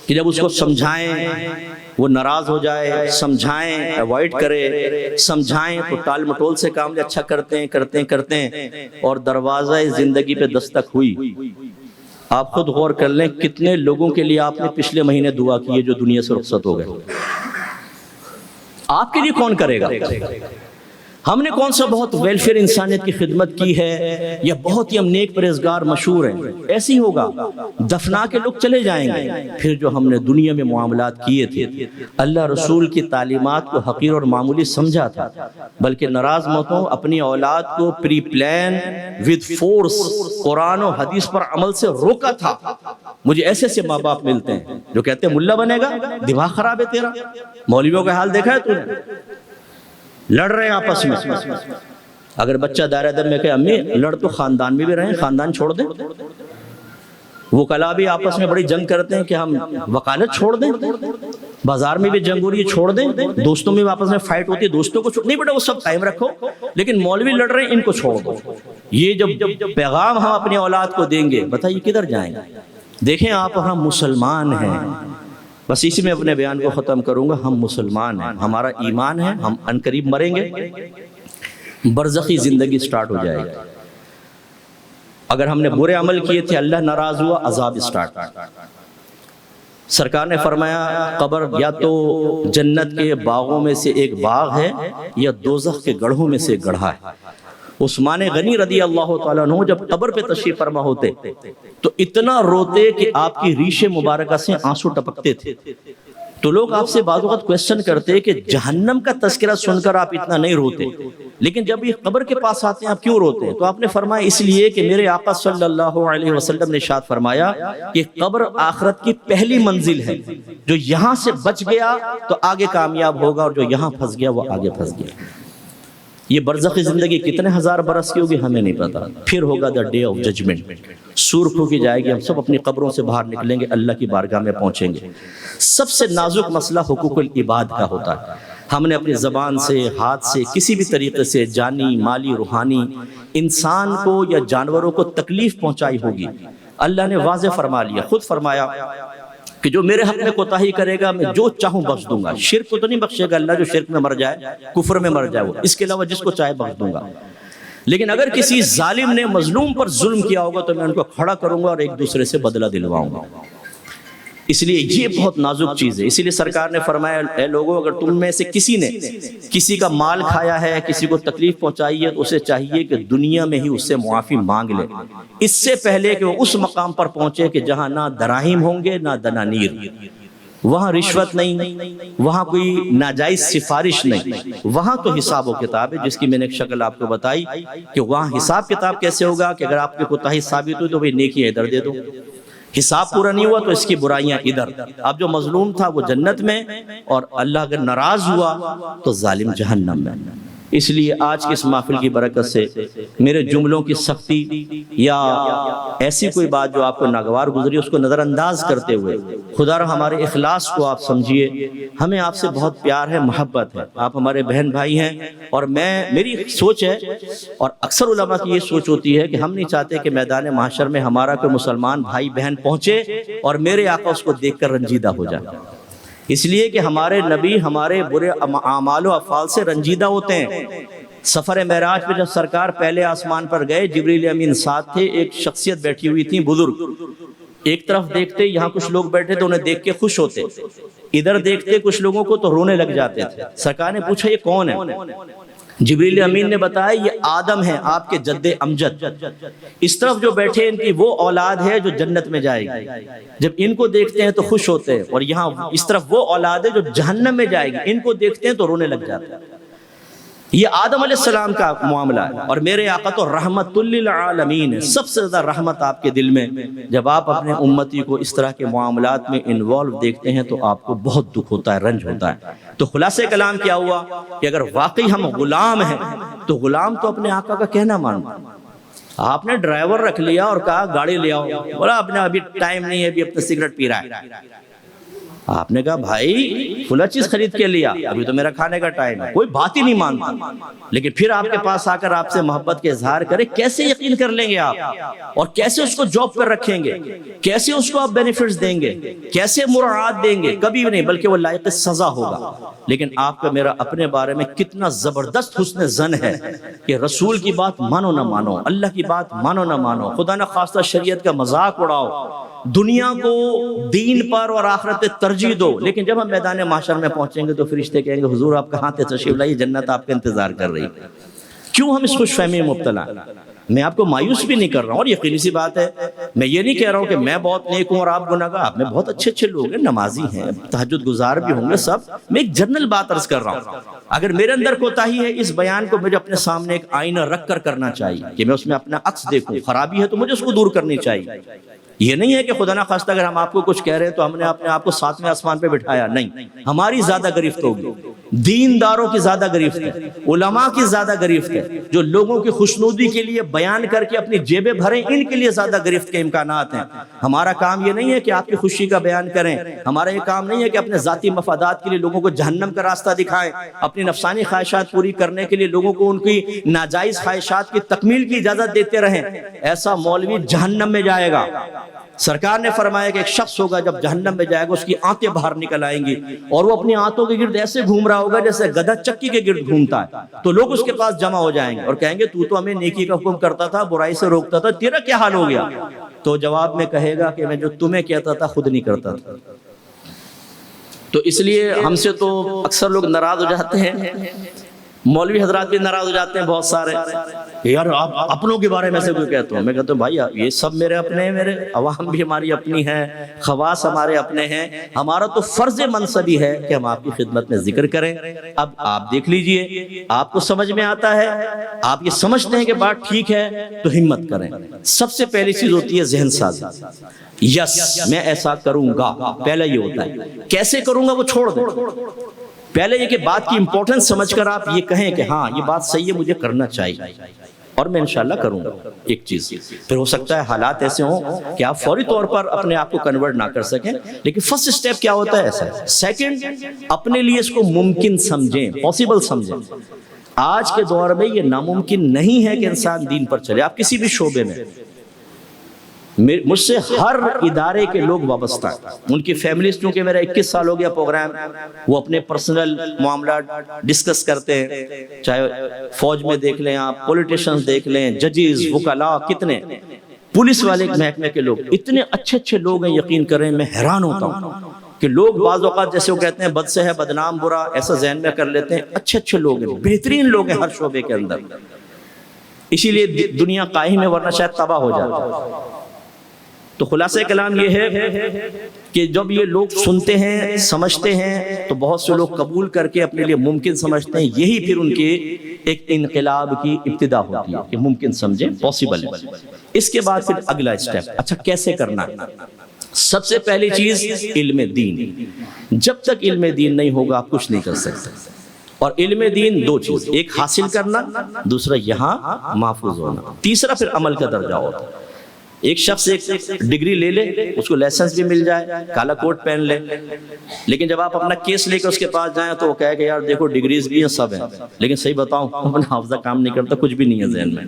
کہ جب اس کو سمجھائیں وہ ناراض ہو جائے، سمجھائیں ایوائڈ کرے، سمجھائیں تو ٹال مٹول سے کام اچھا کرتے ہیں اور دروازہ زندگی پہ دستک ہوئی۔ آپ خود غور کر لیں کتنے لوگوں کے لیے آپ نے پچھلے مہینے دعا کی ہے جو دنیا سے رخصت ہو گئے، آپ کے لیے کون کرے گا؟ ہم نے کون سا بہت ویلفیئر انسانیت کی خدمت کی ہے، یا بہت ہی ہم نیک پرہیزگار مشہور ہیں، ایسے ہی ہوگا، دفنا کے لوگ چلے جائیں گے۔ پھر جو ہم نے دنیا میں معاملات کیے تھے، اللہ رسول کی تعلیمات کو حقیر اور معمولی سمجھا تھا، بلکہ ناراض مت ہوں، اپنی اولاد کو پری پلان ود فورس قرآن و حدیث پر عمل سے روکا تھا۔ مجھے ایسے سے ماں باپ ملتے ہیں جو کہتے ہیں ملا بنے گا، دماغ خراب ہے تیرا، مولویوں کا حال دیکھا ہے تو نے، لڑ رہے ہیں آپس میں۔ اگر بچہ دائرہ دم میں کہے امی لڑ تو خاندان میں بھی رہیں، خاندان چھوڑ دیں، وکلا بھی آپس میں بڑی جنگ کرتے ہیں کہ ہم وکالت چھوڑ دیں، بازار میں بھی جنگ ہو رہی ہے چھوڑ دیں، دوستوں میں آپس میں فائٹ ہوتی ہے دوستوں کو چھوڑ نہیں، بیٹا وہ سب قائم رکھو، لیکن مولوی لڑ رہے ہیں ان کو چھوڑ دو۔ یہ جب پیغام ہم اپنی اولاد کو دیں گے، بتائیے کدھر جائیں گے؟ دیکھیں آپ اور ہم مسلمان ہیں، بس اسی میں اپنے بیان کو ختم کروں گا. ہم مسلمان ہیں, ہمارا ایمان ہے, ہم عنقریب مریں گے, برزخی زندگی سٹارٹ ہو جائے گی. اگر ہم نے برے عمل کیے تھے, اللہ ناراض ہوا, عذاب سٹارٹ. سرکار نے فرمایا قبر یا تو جنت کے باغوں میں سے ایک باغ ہے یا دوزخ کے گڑھوں میں سے ایک گڑھا ہے. عثمان غنی رضی اللہ تعالیٰ عنہ جب قبر پہ تشریف فرما ہوتے تو اتنا روتے کہ آپ کی ریش مبارکہ سے آنسو ٹپکتے تھے. تو لوگ آپ سے بعض اوقات کویسچن کرتے کہ جہنم کا تذکرہ سن کر آپ اتنا نہیں روتے, لیکن جب یہ قبر کے پاس آتے ہیں آپ کیوں روتے ہیں؟ تو آپ نے فرمایا اس لیے کہ میرے آقا صلی اللہ علیہ وسلم نے ارشاد فرمایا کہ قبر آخرت کی پہلی منزل ہے, جو یہاں سے بچ گیا تو آگے کامیاب ہوگا, اور جو یہاں پھنس گیا وہ آگے پھنس گیا. یہ برزخی زندگی کتنے ہزار برس کی ہوگی ہمیں نہیں پتا. پھر ہوگا دا ڈے آف ججمنٹ, سور پھونکی جائے گی, ہم سب اپنی قبروں سے باہر نکلیں گے, اللہ کی بارگاہ میں پہنچیں گے. سب سے نازک مسئلہ حقوق العباد کا ہوتا ہے. ہم نے اپنی زبان سے, ہاتھ سے, کسی بھی طریقے سے جانی, مالی, روحانی انسان کو یا جانوروں کو تکلیف پہنچائی ہوگی. اللہ نے واضح فرما لیا, خود فرمایا کہ جو میرے حق میں کوتاہی کرے گا میں جو چاہوں بخش دوں گا. شرک کو تو نہیں بخشے گا اللہ, جو شرک میں مر جائے, کفر میں مر جائے, وہ اس کے علاوہ جس کو چاہے بخش دوں گا. لیکن اگر کسی ظالم نے مظلوم پر ظلم کیا ہوگا تو میں ان کو کھڑا کروں گا اور ایک دوسرے سے بدلہ دلواؤں گا. اس لیے یہ بہت نازک چیز ہے. اسی لیے سرکار نے فرمایا اے لوگوں, اگر تم میں سے کسی نے کسی کا مال کھایا ہے, کسی کو تکلیف پہنچائی ہے, تو اسے چاہیے کہ دنیا میں ہی اس سے معافی مانگ لے, اس سے پہلے کہ وہ اس مقام پر پہنچے کہ جہاں نہ دراہیم ہوں گے نہ دنانیر, وہاں رشوت نہیں, وہاں کوئی ناجائز سفارش نہیں, وہاں تو حساب و کتاب ہے, جس کی میں نے ایک شکل آپ کو بتائی کہ وہاں حساب کتاب کیسے ہوگا کہ اگر آپ کی کوتاہی ثابت ہوئی تو بھئی نیکیاں ادھر دے دو, حساب پورا نہیں ہوا تو اس کی برائیاں ادھر. اب جو مظلوم تھا وہ جنت میں, اور اللہ اگر ناراض ہوا تو ظالم جہنم میں. اس لیے آج کی اس محفل کی برکت سے میرے جملوں کی سختی یا ایسی کوئی بات جو آپ کو ناگوار گزری اس کو نظر انداز کرتے ہوئے خدا را ہمارے اخلاص کو آپ سمجھیے. ہمیں آپ سے بہت پیار ہے, محبت ہے, آپ ہمارے بہن بھائی ہیں, اور میری سوچ ہے اور اکثر علماء کی یہ سوچ ہوتی ہے کہ ہم نہیں چاہتے کہ میدان محشر میں ہمارا کوئی مسلمان بھائی بہن پہنچے اور میرے آقا اس کو دیکھ کر رنجیدہ ہو جائے. اس لیے کہ ہمارے نبی ہمارے برے اعمال و افعال سے رنجیدہ ہوتے ہیں. سفر معراج پہ جب سرکار پہلے آسمان پر گئے, جبریل امین ساتھ تھے, ایک شخصیت بیٹھی ہوئی تھی بزرگ, ایک طرف دیکھتے یہاں کچھ لوگ بیٹھے تو انہیں دیکھ کے خوش ہوتے, ادھر دیکھتے کچھ لوگوں کو تو رونے لگ جاتے تھے. سرکار نے پوچھا یہ کون ہے؟ جبریل امین نے بتایا یہ آدم ہے, آپ کے جد امجد. اس طرف جو بیٹھے ان کی وہ اولاد ہے جو جنت میں جائے گی, جب ان کو دیکھتے ہیں تو خوش ہوتے ہیں, اور یہاں اس طرف وہ اولاد ہے جو جہنم میں جائے گی, ان کو دیکھتے ہیں تو رونے لگ جاتے ہیں. یہ آدم علیہ السلام کا معاملہ ہے, اور میرے آقا تو رحمت للعالمین ہے, سب سے زیادہ رحمت آپ کے دل میں. جب آپ اپنے امتی کو اس طرح کے معاملات میں انوالو دیکھتے ہیں تو آپ کو بہت دکھ ہوتا ہے, رنج ہوتا ہے. تو خلاصہ کلام کیا ہوا کہ اگر واقعی ہم غلام ہیں تو غلام تو اپنے آقا کا کہنا مانتا. آپ نے ڈرائیور رکھ لیا اور کہا گاڑی لے آؤ, بولا اپنے ابھی ٹائم نہیں ہے, ابھی اپنے سگریٹ پی رہا ہے. آپ نے کہا بھائی فلاں چیز خرید کے لیا, ابھی تو میرا کھانے کا ٹائم ہے. کوئی بات ہی نہیں مانتا, لیکن پھر آپ کے پاس آ کر آپ سے محبت کے اظہار کرے, کیسے یقین کر لیں گے آپ, اور کیسے اس کو جاب پر رکھیں گے, کیسے اس کو آپ بینیفٹس دیں گے, کیسے مراعات دیں گے؟ کبھی بھی نہیں, بلکہ وہ لائق سزا ہوگا. لیکن آپ کا میرا اپنے بارے میں کتنا زبردست حسن ظن ہے کہ رسول کی بات مانو نہ مانو, اللہ کی بات مانو نہ مانو, خدا نہ خواستہ شریعت کا مذاق اڑاؤ, دنیا کو دین پر اور آخرت پہ ترجیح دو, لیکن جب ہم میدان محشر میں پہنچیں گے تو فرشتے کہیں گے حضور آپ کہاں تھے, تشریف لائیے, جنت آپ کا انتظار کر رہی ہے. کیوں ہم اس خوش فہمی میں مبتلا ہیں؟ میں آپ کو مایوس بھی نہیں کر رہا ہوں, اور یقینی سی بات ہے میں یہ نہیں کہہ رہا ہوں کہ میں بہت نیک ہوں اور آپ گناہگار. آپ میں بہت اچھے اچھے لوگ ہیں, نمازی ہیں, تہجد گزار بھی ہوں گے سب. میں ایک جنرل بات عرض کر رہا ہوں. اگر میرے اندر کوتاہی ہے, اس بیان کو مجھے اپنے سامنے ایک آئینہ رکھ کر کرنا چاہیے کہ میں اس میں اپنا عکس دیکھوں. خرابی ہے تو مجھے اس کو دور کرنی چاہیے. یہ نہیں ہے کہ خدا نہ خواستہ اگر ہم آپ کو کچھ کہہ رہے ہیں تو ہم نے اپنے آپ کو ساتویں آسمان پہ بٹھایا, نہیں. ہماری زیادہ گرفت ہوگی, دینداروں کی زیادہ گرفت ہے, علماء کی زیادہ گرفت ہے, جو لوگوں کی خوشنودی کے لیے بیان کر کے اپنی جیبیں بھریں, ان کے لیے زیادہ گرفت کے امکانات ہیں. ہمارا کام یہ نہیں ہے کہ آپ کی خوشی کا بیان کریں, ہمارا یہ کام نہیں ہے کہ اپنے ذاتی مفادات کے لیے لوگوں کو جہنم کا راستہ دکھائیں, اپنی نفسانی خواہشات پوری کرنے کے لیے لوگوں کو ان کی ناجائز خواہشات کی تکمیل کی اجازت دیتے رہیں. ایسا مولوی جہنم میں جائے گا. سرکار نے فرمایا کہ ایک شخص ہوگا جب جہنم میں جائے گا اس کی آنتیں باہر نکل آئیں گی اور وہ اپنی آنتوں کے گرد ایسے گھوم رہا ہوگا جیسے گدھا چکی کے گرد گھومتا ہے. تو لوگ اس کے پاس جمع ہو جائیں گے اور کہیں گے تو ہمیں نیکی کا حکم کرتا تھا, برائی سے روکتا تھا, تیرا کیا حال ہو گیا؟ تو جواب میں کہے گا کہ میں جو تمہیں کہتا تھا خود نہیں کرتا تھا. تو اس لیے ہم سے تو اکثر لوگ ناراض ہو جاتے ہیں, مولوی حضرات بھی ناراض ہو جاتے ہیں بہت سارے, یار آپ اپنوں کے بارے میں سے کوئی کہتے ہو. میں کہتا ہوں بھائی یہ سب میرے اپنے ہیں, میرے عوام بھی ہماری اپنی ہیں, خواص ہمارے اپنے ہیں. ہمارا تو فرض منصبی ہے کہ ہم آپ کی خدمت میں ذکر کریں. اب آپ دیکھ لیجئے, آپ کو سمجھ میں آتا ہے, آپ یہ سمجھتے ہیں کہ بات ٹھیک ہے تو ہمت کریں. سب سے پہلی چیز ہوتی ہے ذہن سازی. یس میں ایسا کروں گا, پہلا یہ ہوتا ہے. کیسے کروں گا وہ چھوڑ دیں, پہلے یہ کہ بات کی امپورٹنس سمجھ کر آپ یہ کہیں کہ ہاں یہ بات صحیح ہے, مجھے کرنا چاہیے اور میں انشاءاللہ کروں گا. ایک چیز پھر ہو سکتا ہے حالات ایسے ہوں کہ آپ فوری طور پر اپنے آپ کو کنورٹ نہ کر سکیں, لیکن فرسٹ سٹیپ کیا ہوتا ہے ایسا ہے. سیکنڈ, اپنے لیے اس کو ممکن سمجھیں, پاسبل سمجھیں. آج کے دور میں یہ ناممکن نہیں ہے کہ انسان دین پر چلے. آپ کسی بھی شعبے میں, مجھ سے ہر ادارے کے لوگ وابستہ ہیں, ان کی فیملیز, چونکہ میرا 21 سال ہو گیا پروگرام, وہ اپنے پرسنل معاملات ڈسکس کرتے ہیں. چاہے فوج میں دیکھ لیں آپ, پولیٹیشنز دیکھ لیں, ججز, وکلاء, کتنے پولیس والے محکمے کے لوگ, اتنے اچھے اچھے لوگ ہیں. یقین کریں میں حیران ہوتا ہوں کہ لوگ بعض اوقات جیسے وہ کہتے ہیں بد سے ہے بدنام برا, ایسا ذہن میں کر لیتے ہیں. اچھے اچھے لوگ ہیں, بہترین لوگ ہیں ہر شعبے کے اندر. اسی لیے دنیا قائم ہے, ورنہ شاید تباہ ہو جاتا. تو خلاصہ کلام یہ ہے کہ جب یہ لوگ سنتے ہیں, سمجھتے ہیں, تو بہت سے لوگ قبول کر کے اپنے لیے ممکن سمجھتے ہیں. یہی پھر ان کے ایک انقلاب کی ابتدا ہوتی ہے کہ ممکن سمجھیں, پاسبل ہے. اس کے بعد پھر اگلا اسٹیپ, اچھا کیسے کرنا ہے. سب سے پہلی چیز علم دین. جب تک علم دین نہیں ہوگا آپ کچھ نہیں کر سکتے. اور علم دین دو چیز, ایک حاصل کرنا, دوسرا یہاں محفوظ ہونا, تیسرا پھر عمل کا درجہ ہوتا ہے. ایک شخص ایک ڈگری لے لے, اس کو لائسنس بھی مل جائے, کالا کوٹ پہن لے, لیکن جب آپ اپنا کیس لے کے اس کے پاس جائیں تو وہ کہے کہ یار دیکھو ڈگریز بھی ہیں, سب ہیں, لیکن صحیح بتاؤں اپنا حافظہ کام نہیں کرتا, کچھ بھی نہیں ہے ذہن میں,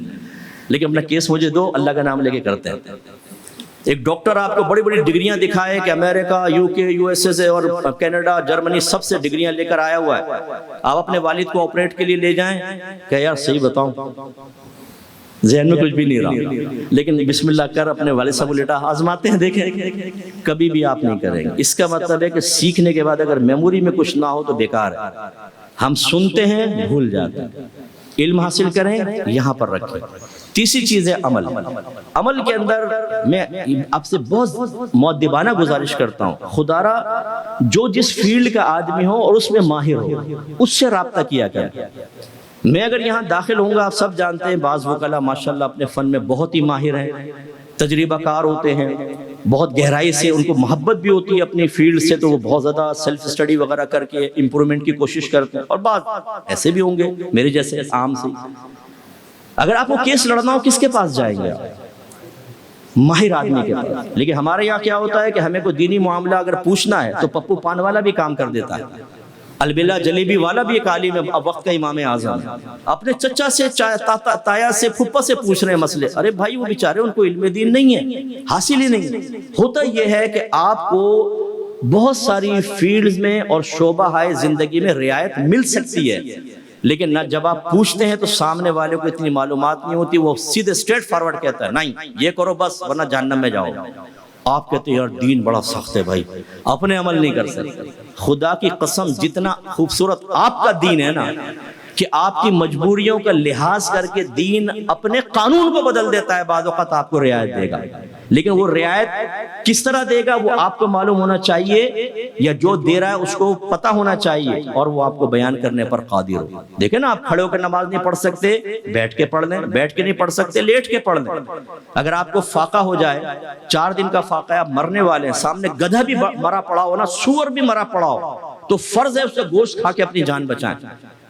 لیکن اپنا کیس مجھے دو, اللہ کا نام لے کے کرتے ہیں. ایک ڈاکٹر آپ کو بڑی بڑی ڈگریاں دکھائے کہ امریکہ, یو کے, یو ایس اے سے اور کینیڈا, جرمنی, سب سے ڈگریاں لے کر آیا ہوا ہے. آپ اپنے والد کو آپریٹ کے لیے لے جائیں کہ یار صحیح بتاؤں ذہن میں کچھ بھی نہیں رہا, لیکن بسم اللہ کر اپنے والد صاحب لیٹا, آزماتے ہیں, دیکھیں کبھی بھی آپ نہیں کریں گے. اس کا مطلب ہے کہ سیکھنے کے بعد اگر میموری میں کچھ نہ ہو تو بیکار ہے. ہم سنتے ہیں بھول جاتے ہیں. علم حاصل کریں, یہاں پر رکھیں. تیسری چیز ہے عمل. عمل کے اندر میں آپ سے بہت مؤدبانہ گزارش کرتا ہوں, خدا را جو جس فیلڈ کا آدمی ہو اور اس میں ماہر ہو, اس سے رابطہ کیا کریں. میں اگر یہاں داخل ہوں گا, آپ سب جانتے ہیں بعض وکلاء ماشاءاللہ اپنے فن میں بہت ہی ماہر ہیں, تجربہ کار ہوتے ہیں, بہت گہرائی سے ان کو محبت بھی ہوتی ہے اپنی فیلڈ سے, تو وہ بہت زیادہ سیلف اسٹڈی وغیرہ کر کے امپرومنٹ کی کوشش کرتے ہیں. اور بعض ایسے بھی ہوں گے میرے جیسے عام سے. اگر آپ کو کیس لڑنا ہو کس کے پاس جائیں گے؟ ماہر آدمی کے پاس. لیکن ہمارے یہاں کیا ہوتا ہے کہ ہمیں کوئی دینی معاملہ اگر پوچھنا ہے تو پپو پان والا بھی کام کر دیتا ہے, البلا جلیبی والا بھی ایک عالم ہے, اب وقت کا امام اعظم ہے, اپنے چچا سے, تایا سے, پھپھا سے پوچھ رہے ہیں مسئلے. ارے بھائی وہ بیچارے, ان کو علم دین نہیں ہے, حاصل ہی نہیں. ہوتا یہ ہے کہ آپ کو بہت ساری فیلڈز میں اور شعبہ ہائے زندگی میں رعایت مل سکتی ہے, لیکن نہ جب آپ پوچھتے ہیں تو سامنے والے کو اتنی معلومات نہیں ہوتی, وہ سیدھے اسٹریٹ فارورڈ کہتا ہے نہیں یہ کرو بس ورنہ جہنم میں جاؤ. آپ کہتے ہیں یار دین بڑا سخت ہے بھائی, اپنے عمل نہیں کر سکتے. خدا کی قسم جتنا خوبصورت آپ کا دین ہے نا, کہ آپ کی مجبوریوں کا لحاظ کر کے دین اپنے قانون کو بدل دیتا ہے. بعض اوقات آپ کو رعایت دے گا, لیکن وہ رعایت کس طرح دے گا وہ آپ کو معلوم ہونا چاہیے, یا جو دے رہا ہے اس کو پتہ ہونا چاہیے, اور وہ آپ کو بیان کرنے پر قادر ہو. دیکھیں نا, آپ کھڑے ہو کر نماز نہیں پڑھ سکتے, بیٹھ کے پڑھ لیں, بیٹھ کے نہیں پڑھ سکتے, لیٹ کے پڑھ لیں. اگر آپ کو فاقہ ہو جائے, 4 دن کا فاقہ ہے, آپ مرنے والے ہیں, سامنے گدھا بھی مرا پڑا ہو نا, سور بھی مرا پڑا ہو, تو فرض ہے اس سے گوشت کھا کے اپنی جان بچائیں.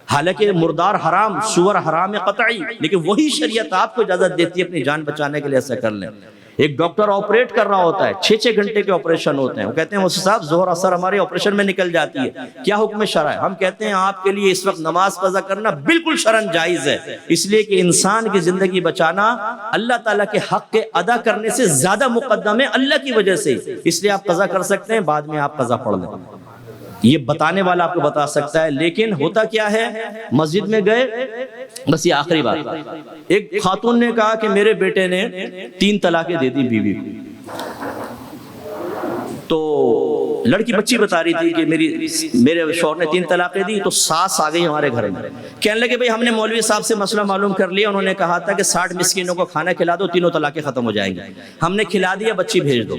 حالانکہ مردار حرام, سور حرام قطعی, لیکن وہی شریعت آپ کو اجازت دیتی ہے اپنی جان بچانے کے لیے ایسا کر لیں. ایک ڈاکٹر آپریٹ کر رہا ہوتا ہے، 6 گھنٹے کے آپریشن ہوتے ہیں، وہ کہتے ہیں مفتی صاحب ظہر اثر ہمارے آپریشن میں نکل جاتی ہے، کیا حکم شرع ہے؟ ہم کہتے ہیں آپ کے لیے اس وقت نماز قضا کرنا بالکل شرعاً جائز ہے، اس لیے کہ انسان کی زندگی بچانا اللہ تعالیٰ کے حق کے ادا کرنے سے زیادہ مقدم ہے اللہ کی وجہ سے، اس لیے آپ قضا کر سکتے ہیں، بعد میں آپ قضا پڑھ لیں۔ یہ بتانے والا آپ کو بتا سکتا ہے، لیکن ہوتا کیا ہے، مسجد میں گئے، بس یہ آخری بات، ایک خاتون نے کہا کہ میرے بیٹے نے 3 طلاقیں دے دی بیوی کو، تو لڑکی بچی بتا رہی تھی کہ میرے شوہر نے 3 طلاقیں دی، تو ساس آ گئی ہمارے گھر میں، کہنے لگے بھئی ہم نے مولوی صاحب سے مسئلہ معلوم کر لیا، انہوں نے کہا تھا کہ 60 مسکینوں کو کھانا کھلا دو، 3 طلاقیں ختم ہو جائیں گی، ہم نے کھلا دیا، بچی بھیج دو،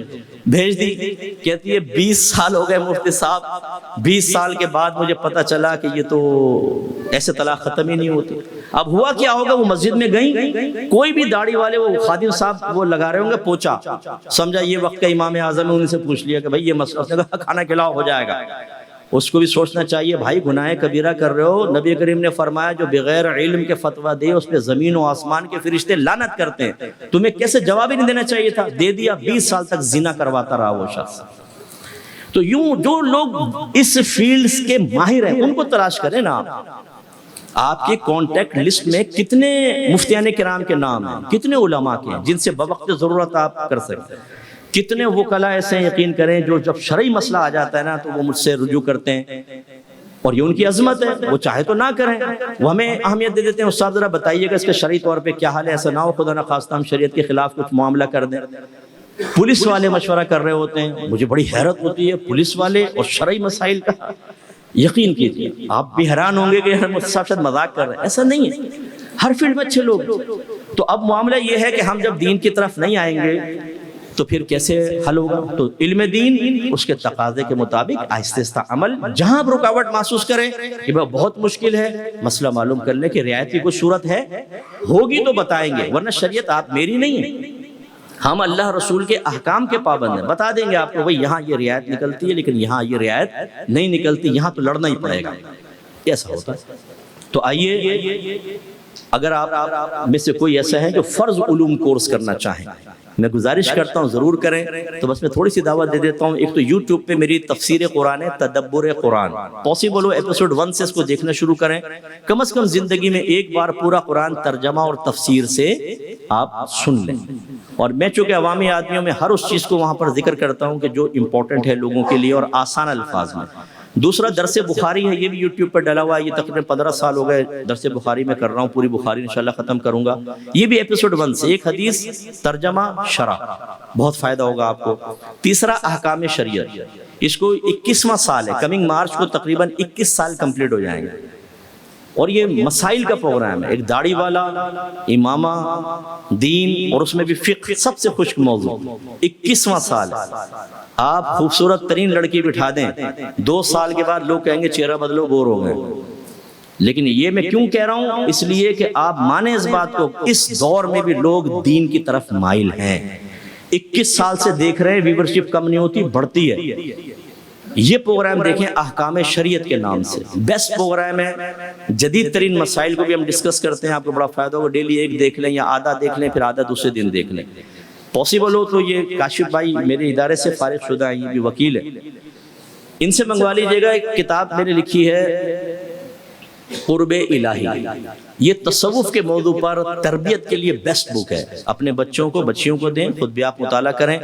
بھیج دی، کہتی ہے 20 سال ہو گئے مفتی صاحب، 20 سال کے بعد مجھے پتا چلا کہ یہ تو ایسے طلاق ختم ہی نہیں ہوتی۔ اب ہوا کیا ہوگا، وہ مسجد میں گئیں، کوئی بھی داڑھی والے وہ خادم صاحب وہ لگا رہے ہوں گے پوچا، سمجھا یہ وقت کا امام اعظم ہے، ان سے پوچھ لیا کہ بھائی یہ مسئلہ، اس نے کہا کھانا کھلاؤ ہو جائے گا۔ اس کو بھی سوچنا چاہیے بھائی گناہ کبیرہ کر رہے ہو، نبی کریم نے فرمایا جو بغیر علم کے فتویٰ دے اس پہ زمین و آسمان کے فرشتے لعنت کرتے ہیں، تمہیں کیسے جواب ہی نہیں دینا چاہیے تھا، دے دیا، 20 سال تک زنا کرواتا رہا وہ شخص۔ تو یوں جو لوگ اس فیلڈز کے ماہر ہیں ان کو تلاش کریں نا، آپ کے کانٹیکٹ لسٹ میں کتنے مفتیان کرام کے نام ہیں، کتنے علماء کے ہیں جن سے بوقت ضرورت آپ کر سکتے ہیں، کتنے وکلاء ایسے یقین کریں جو جب شرعی مسئلہ آ جاتا ہے نا تو وہ مجھ سے رجوع کرتے ہیں، اور یہ ان کی عظمت ہے، وہ چاہے تو نہ کریں، وہ ہمیں اہمیت دے دیتے ہیں، استاد ذرا بتائیے گا اس کے شرعی طور پہ کیا حال ہے، ایسا نہ ہو خدا نہ خواستہ ہم شریعت کے خلاف کچھ معاملہ کر دیں۔ پولیس والے مشورہ کر رہے ہوتے ہیں، مجھے بڑی حیرت ہوتی ہے پولیس والے اور شرعی مسائل کا، یقین کیجئے آپ بھی حیران ہوں گے کہ مفتی صاحب شاید مذاق کر رہے ہیں، ایسا نہیں ہے، ہر فیلڈ میں اچھے لوگ۔ تو اب معاملہ یہ ہے کہ ہم جب دین کی طرف نہیں آئیں گے تو پھر کیسے حل ہوگا؟ تو علم دین اس کے تقاضے کے مطابق آہستہ آہستہ عمل، جہاں آپ رکاوٹ محسوس کریں کہ بہت مشکل ہے، مسئلہ معلوم کر لیں کہ رعایت کی کوئی صورت ہے، ہوگی تو بتائیں گے، ورنہ شریعت آپ میری نہیں ہے، ہم اللہ رسول کے احکام کے پابند ہیں، بتا دیں گے آپ کو بھئی یہاں یہ رعایت نکلتی ہے لیکن یہاں یہ رعایت نہیں نکلتی، یہاں تو لڑنا ہی پڑے گا، کیسا ہوتا ہے؟ تو آئیے، اگر آپ میں سے کوئی ایسا ہے جو فرض علوم کورس کرنا چاہیں، میں گزارش کرتا ہوں ضرور کریں، تو بس میں تھوڑی سی دعوت دے دیتا ہوں، ایک تو یوٹیوب پہ میری تفسیر قرآن ہے، تدبر قرآن، پاسبل ہو ایپیسوڈ 1 سے اس کو دیکھنا شروع کریں، کم از کم زندگی میں ایک بار پورا قرآن ترجمہ اور تفسیر سے آپ سن لیں، اور میں چونکہ عوامی آدمیوں میں ہر اس چیز کو وہاں پر ذکر کرتا ہوں کہ جو امپورٹنٹ ہے لوگوں کے لیے اور آسان الفاظ میں۔ دوسرا درس بخاری ہے، یہ بھی یوٹیوب پر ڈلا ہوا ہے، یہ تقریباً 15 سال ہو گئے درس بخاری میں کر رہا ہوں، پوری بخاری انشاءاللہ ختم کروں گا، یہ بھی ایپیسوڈ 1 سے، ایک حدیث ترجمہ شرح، بہت فائدہ ہوگا آپ کو۔ تیسرا احکام شریعت، اس کو 21واں سال ہے، کمنگ مارچ کو تقریباً 21 سال کمپلیٹ ہو جائیں گے، اور یہ مسائل کا پروگرام ہے، ایک داڑھی والا، امامہ، دین، اور اس میں بھی فقہ، سب سے خشک موضوع، 21واں سال ہے۔ آپ خوبصورت ترین لڑکی بٹھا دیں، 2 سال کے بعد لوگ کہیں گے چہرہ بدلو، بور ہو گئے، لیکن یہ میں کیوں کہہ رہا ہوں، اس لیے کہ آپ مانیں اس بات کو، اس دور میں بھی لوگ دین کی طرف مائل ہیں، 21 سال سے دیکھ رہے ہیں، ویورشپ کم نہیں ہوتی، بڑھتی ہے۔ یہ پروگرام دیکھیں احکام شریعت کے نام سے، بیسٹ پروگرام ہے، جدید ترین مسائل کو بھی ہم ڈسکس کرتے ہیں، آپ کو بڑا فائدہ ہوگا، ڈیلی ایک دیکھ لیں یا آدھا دیکھ لیں، پھر آدھا دوسرے دن دیکھ لیں، پاسبل ہو تو یہ کاشف بھائی میرے ادارے سے فارغ شدہ ہیں، یہ بھی وکیل ہے، ان سے منگوا لیجئے گا، ایک کتاب میں نے لکھی ہے قرب الہی، یہ تصوف کے موضوع پر تربیت کے لیے بیسٹ بک ہے، اپنے بچوں کو بچیوں کو دیں، خود بھی آپ مطالعہ کریں،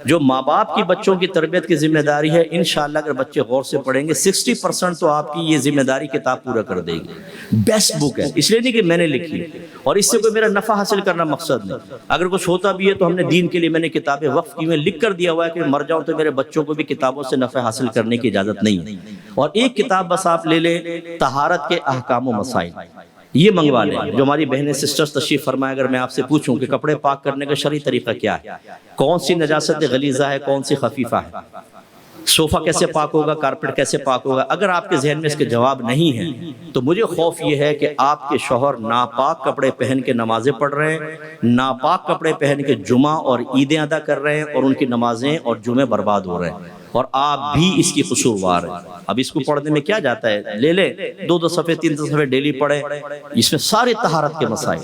جو ماں باپ کی بچوں کی تربیت کی ذمہ داری ہے، انشاءاللہ اگر بچے غور سے پڑھیں گے 60% تو آپ کی یہ ذمہ داری کتاب پورا کر دے گی، بیسٹ بک ہے، اس لیے نہیں کہ میں نے لکھی، اور اس سے کوئی میرا نفع حاصل کرنا مقصد نہیں، اگر کچھ ہوتا بھی ہے تو ہم نے دین کے لیے میں نے کتابیں وقف کی، میں لکھ کر دیا ہوا ہے کہ مر جاؤں تو میرے بچوں کو بھی کتابوں سے نفع حاصل کرنے کی اجازت نہیں ہے، اور ایک کتاب بس آپ لے لیں، طہارت کے احکام و مسائل، یہ منگوا لیں، جو ہماری بہنیں سسٹرز تشریف فرمائے، اگر میں آپ سے پوچھوں کہ کپڑے پاک کرنے کا شرعی طریقہ کیا ہے، کون سی نجاست غلیظہ ہے، کون سی خفیفہ ہے، صوفہ کیسے پاک ہوگا، کارپٹ کیسے پاک ہوگا، اگر آپ کے ذہن میں اس کے جواب نہیں ہے تو مجھے خوف یہ ہے کہ آپ کے شوہر ناپاک کپڑے پہن کے نمازیں پڑھ رہے ہیں، ناپاک کپڑے پہن کے جمعہ اور عیدیں ادا کر رہے ہیں، اور ان کی نمازیں اور جمعے برباد ہو رہے ہیں، اور آپ بھی اس کی قصوروار ہیں۔ اب اس کو پڑھنے میں کیا جاتا ہے، لے لیں 2 صفحے 3 صفحے ڈیلی پڑھیں، اس میں سارے طہارت کے مسائل،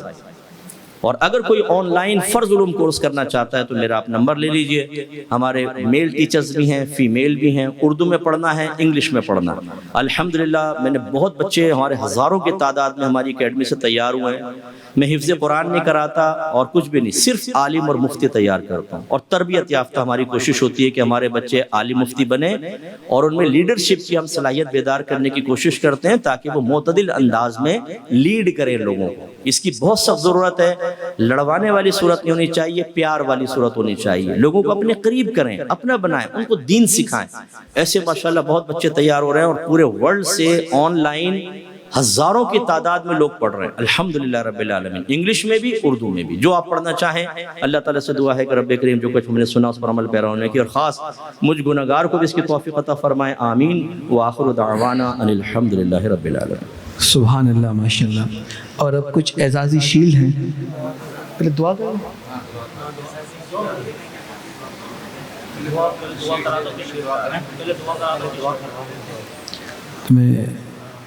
اور اگر کوئی آن لائن فرض علوم کورس کرنا چاہتا ہے تو میرا آپ نمبر لے لیجئے. ہمارے میل ٹیچرز بھی ہیں، فیمیل بھی ہیں. اردو میں پڑھنا ہے، انگلش میں پڑھنا. الحمدللہ میں نے بہت بچے ہمارے ہزاروں کی تعداد میں ہماری اکیڈمی سے تیار ہوئے ہیں. میں حفظ قرآن نہیں کراتا اور کچھ بھی نہیں، صرف عالم اور مفتی تیار کرتا ہوں. اور تربیت یافتہ ہماری کوشش ہوتی ہے کہ ہمارے بچے عالم مفتی بنیں اور ان میں لیڈرشپ کی ہم صلاحیت بیدار کرنے کی کوشش کرتے ہیں تاکہ وہ معتدل انداز میں لیڈ کریں لوگوں کو. اس کی بہت سخت ضرورت ہے. لڑوانے والی صورت نہیں ہونی چاہیے، پیار والی صورت ہونی چاہیے. لوگوں کو اپنے قریب کریں، اپنا بنائیں، ان کو دین سکھائیں. ایسے ماشاءاللہ بہت بچے تیار ہو رہے ہیں اور پورے ورلڈ سے آن لائن ہزاروں کی تعداد میں لوگ پڑھ رہے ہیں الحمدللہ رب العالمین، انگلش میں بھی اردو میں بھی. جو آپ پڑھنا چاہیں اللہ تعالیٰ سے دعا ہے کہ رب کریم جو کچھ ہم نے سنا اس پر عمل پیرا ہونے کی، اور خاص مجھ گناہگار کو بھی اس کی توفیق عطا فرمائے. آمین. وآخر دعوانا ان الحمدللہ رب العالمین. سبحان اللہ، ماشاءاللہ. اور اب کچھ اعزازی شیلڈ ہیں. پہلے دعا کرو. میں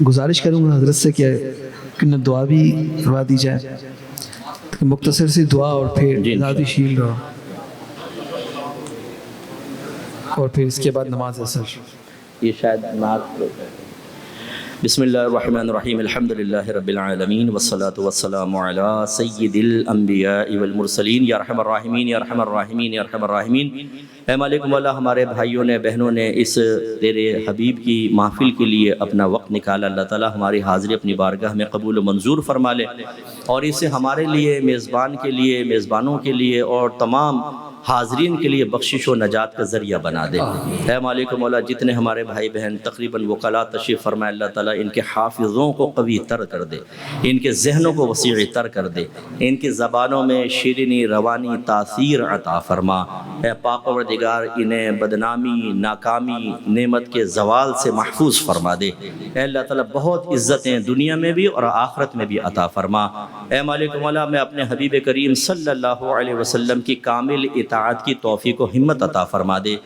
گزارش کروں گا حضرت سے کہ دعا بھی کروا دی جائے، مختصر سی دعا اور پھر اعزازی شیلڈ اور پھر اس کے بعد نماز اثر. یہ شاید نعت. بسم اللہ الرحمن الرحیم. الحمدللہ رب العالمین والصلاة والسلام علی سید الانبیاء والمرسلین. یا رحم الراحمین یا رحم الراحمین یا رحم الراحمین. اے مالک مولا، ہمارے بھائیوں نے بہنوں نے اس تیرے حبیب کی محفل کے لیے اپنا وقت نکالا. اللہ تعالیٰ ہماری حاضری اپنی بارگاہ میں قبول و منظور فرما لے اور اسے ہمارے لیے، میزبان کے لیے، میزبانوں کے لیے اور تمام حاضرین کے لیے بخشش و نجات کا ذریعہ بنا دے. اے مالک مولا، جتنے ہمارے بھائی بہن تقریباً وکلاء تشریف فرمائے، اللہ تعالیٰ ان کے حافظوں کو قوی تر کر دے، ان کے ذہنوں کو وسیع تر کر دے، ان کی زبانوں میں شیرینی روانی تاثیر عطا فرما. اے پاک پروردگار، انہیں بدنامی، ناکامی، نعمت کے زوال سے محفوظ فرما دے. اے اللہ تعالیٰ بہت عزتیں دنیا میں بھی اور آخرت میں بھی عطا فرما. اے مالک مولا، میں اپنے حبیب کریم صلی اللہ علیہ وسلم کی کامل اطاعت کی توفیق و ہمت عطا فرما دے.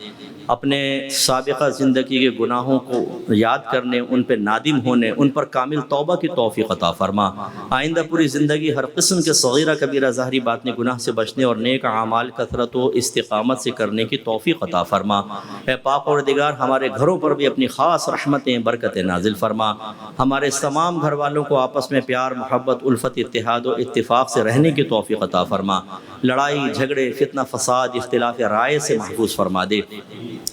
اپنے سابقہ زندگی کے گناہوں کو یاد کرنے، ان پہ نادم ہونے، ان پر کامل توبہ کی توفیق عطا فرما. آئندہ پوری زندگی ہر قسم کے صغیرہ کبیرہ ظاہری باطنی گناہ سے بچنے اور نیک اعمال کثرت و استقامت سے کرنے کی توفیق عطا فرما. اے پاک پروردگار، ہمارے گھروں پر بھی اپنی خاص رحمتیں برکتیں نازل فرما. ہمارے تمام گھر والوں کو آپس میں پیار، محبت، الفت، اتحاد و اتفاق سے رہنے کی توفیق عطا فرما. لڑائی جھگڑے، فتنہ فساد، اختلاف رائے سے محفوظ فرما دے.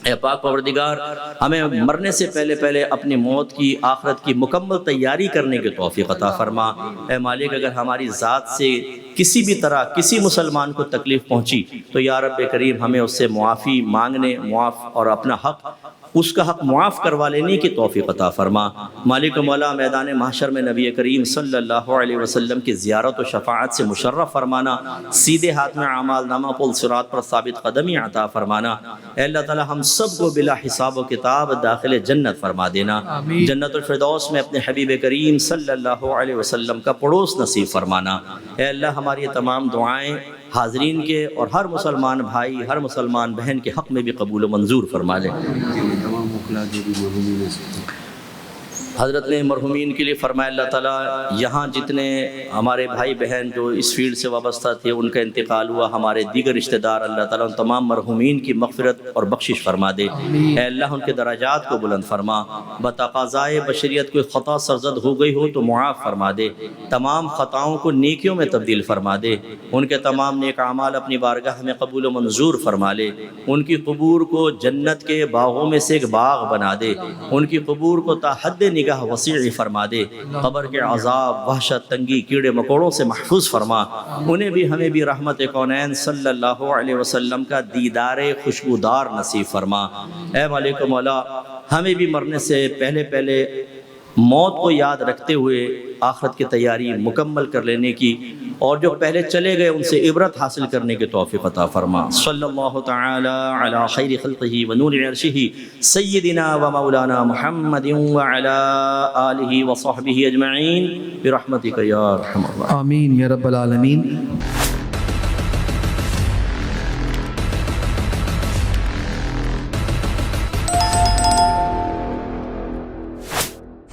اے پاک پروردگار، ہمیں مرنے سے پہلے اپنی موت کی، آخرت کی مکمل تیاری کرنے کی توفیق عطا فرما. اے مالک، اگر ہماری ذات سے کسی بھی طرح کسی مسلمان کو تکلیف پہنچی تو یا رب کریم ہمیں اس سے معافی مانگنے، معاف اور اپنا حق، اس کا حق معاف کروا لینے کی توفیق عطا فرما. مالک مولا، میدان محشر میں نبی کریم صلی اللہ علیہ وسلم کی زیارت و شفاعت سے مشرف فرمانا. سیدھے ہاتھ میں اعمال نامہ پل صراط پر ثابت قدمی عطا فرمانا. اے اللہ تعالی، ہم سب کو بلا حساب و کتاب داخل جنت فرما دینا. جنت الفردوس میں اپنے حبیب کریم صلی اللہ علیہ وسلم کا پڑوس نصیب فرمانا. اے اللہ، ہماری یہ تمام دعائیں حاضرین کے اور ہر مسلمان بھائی، ہر مسلمان بہن کے حق میں بھی قبول و منظور فرما لے. حضرت نے مرحومین کے لیے فرمایا اللہ تعالیٰ یہاں جتنے ہمارے بھائی بہن جو اس فیلڈ سے وابستہ تھے ان کا انتقال ہوا، ہمارے دیگر رشتہ دار، اللہ تعالیٰ ان تمام مرحومین کی مغفرت اور بخشش فرما دے. اے اللہ ان کے درجات کو بلند فرما. بتقاضائے بشریت کوئی خطا سرزد ہو گئی ہو تو معاف فرما دے. تمام خطاؤں کو نیکیوں میں تبدیل فرما دے. ان کے تمام نیک اعمال اپنی بارگاہ میں قبول و منظور فرما لے. ان کی قبور کو جنت کے باغوں میں سے ایک باغ بنا دے. ان کی قبور کو تا حد نگاہ وسیع فرما دے. قبر کے عذاب، وحشت، تنگی، کیڑے مکوڑوں سے محفوظ فرما. انہیں بھی ہمیں بھی رحمت کونین صلی اللہ علیہ وسلم کا دیدار خوشبودار نصیب فرما. اے مالک مولا، ہمیں بھی مرنے سے پہلے موت کو یاد رکھتے ہوئے آخرت کی تیاری مکمل کر لینے کی اور جو پہلے چلے گئے ان سے عبرت حاصل کرنے کی توفیق عطا فرما. صلی اللہ تعالی علی خیر خلقہ و نور عرشہ سیدنا و مولانا محمد و علی آلہ و صحبہ اجمعین برحمتک یا ارحم الراحمین. آمین یا رب العالمین.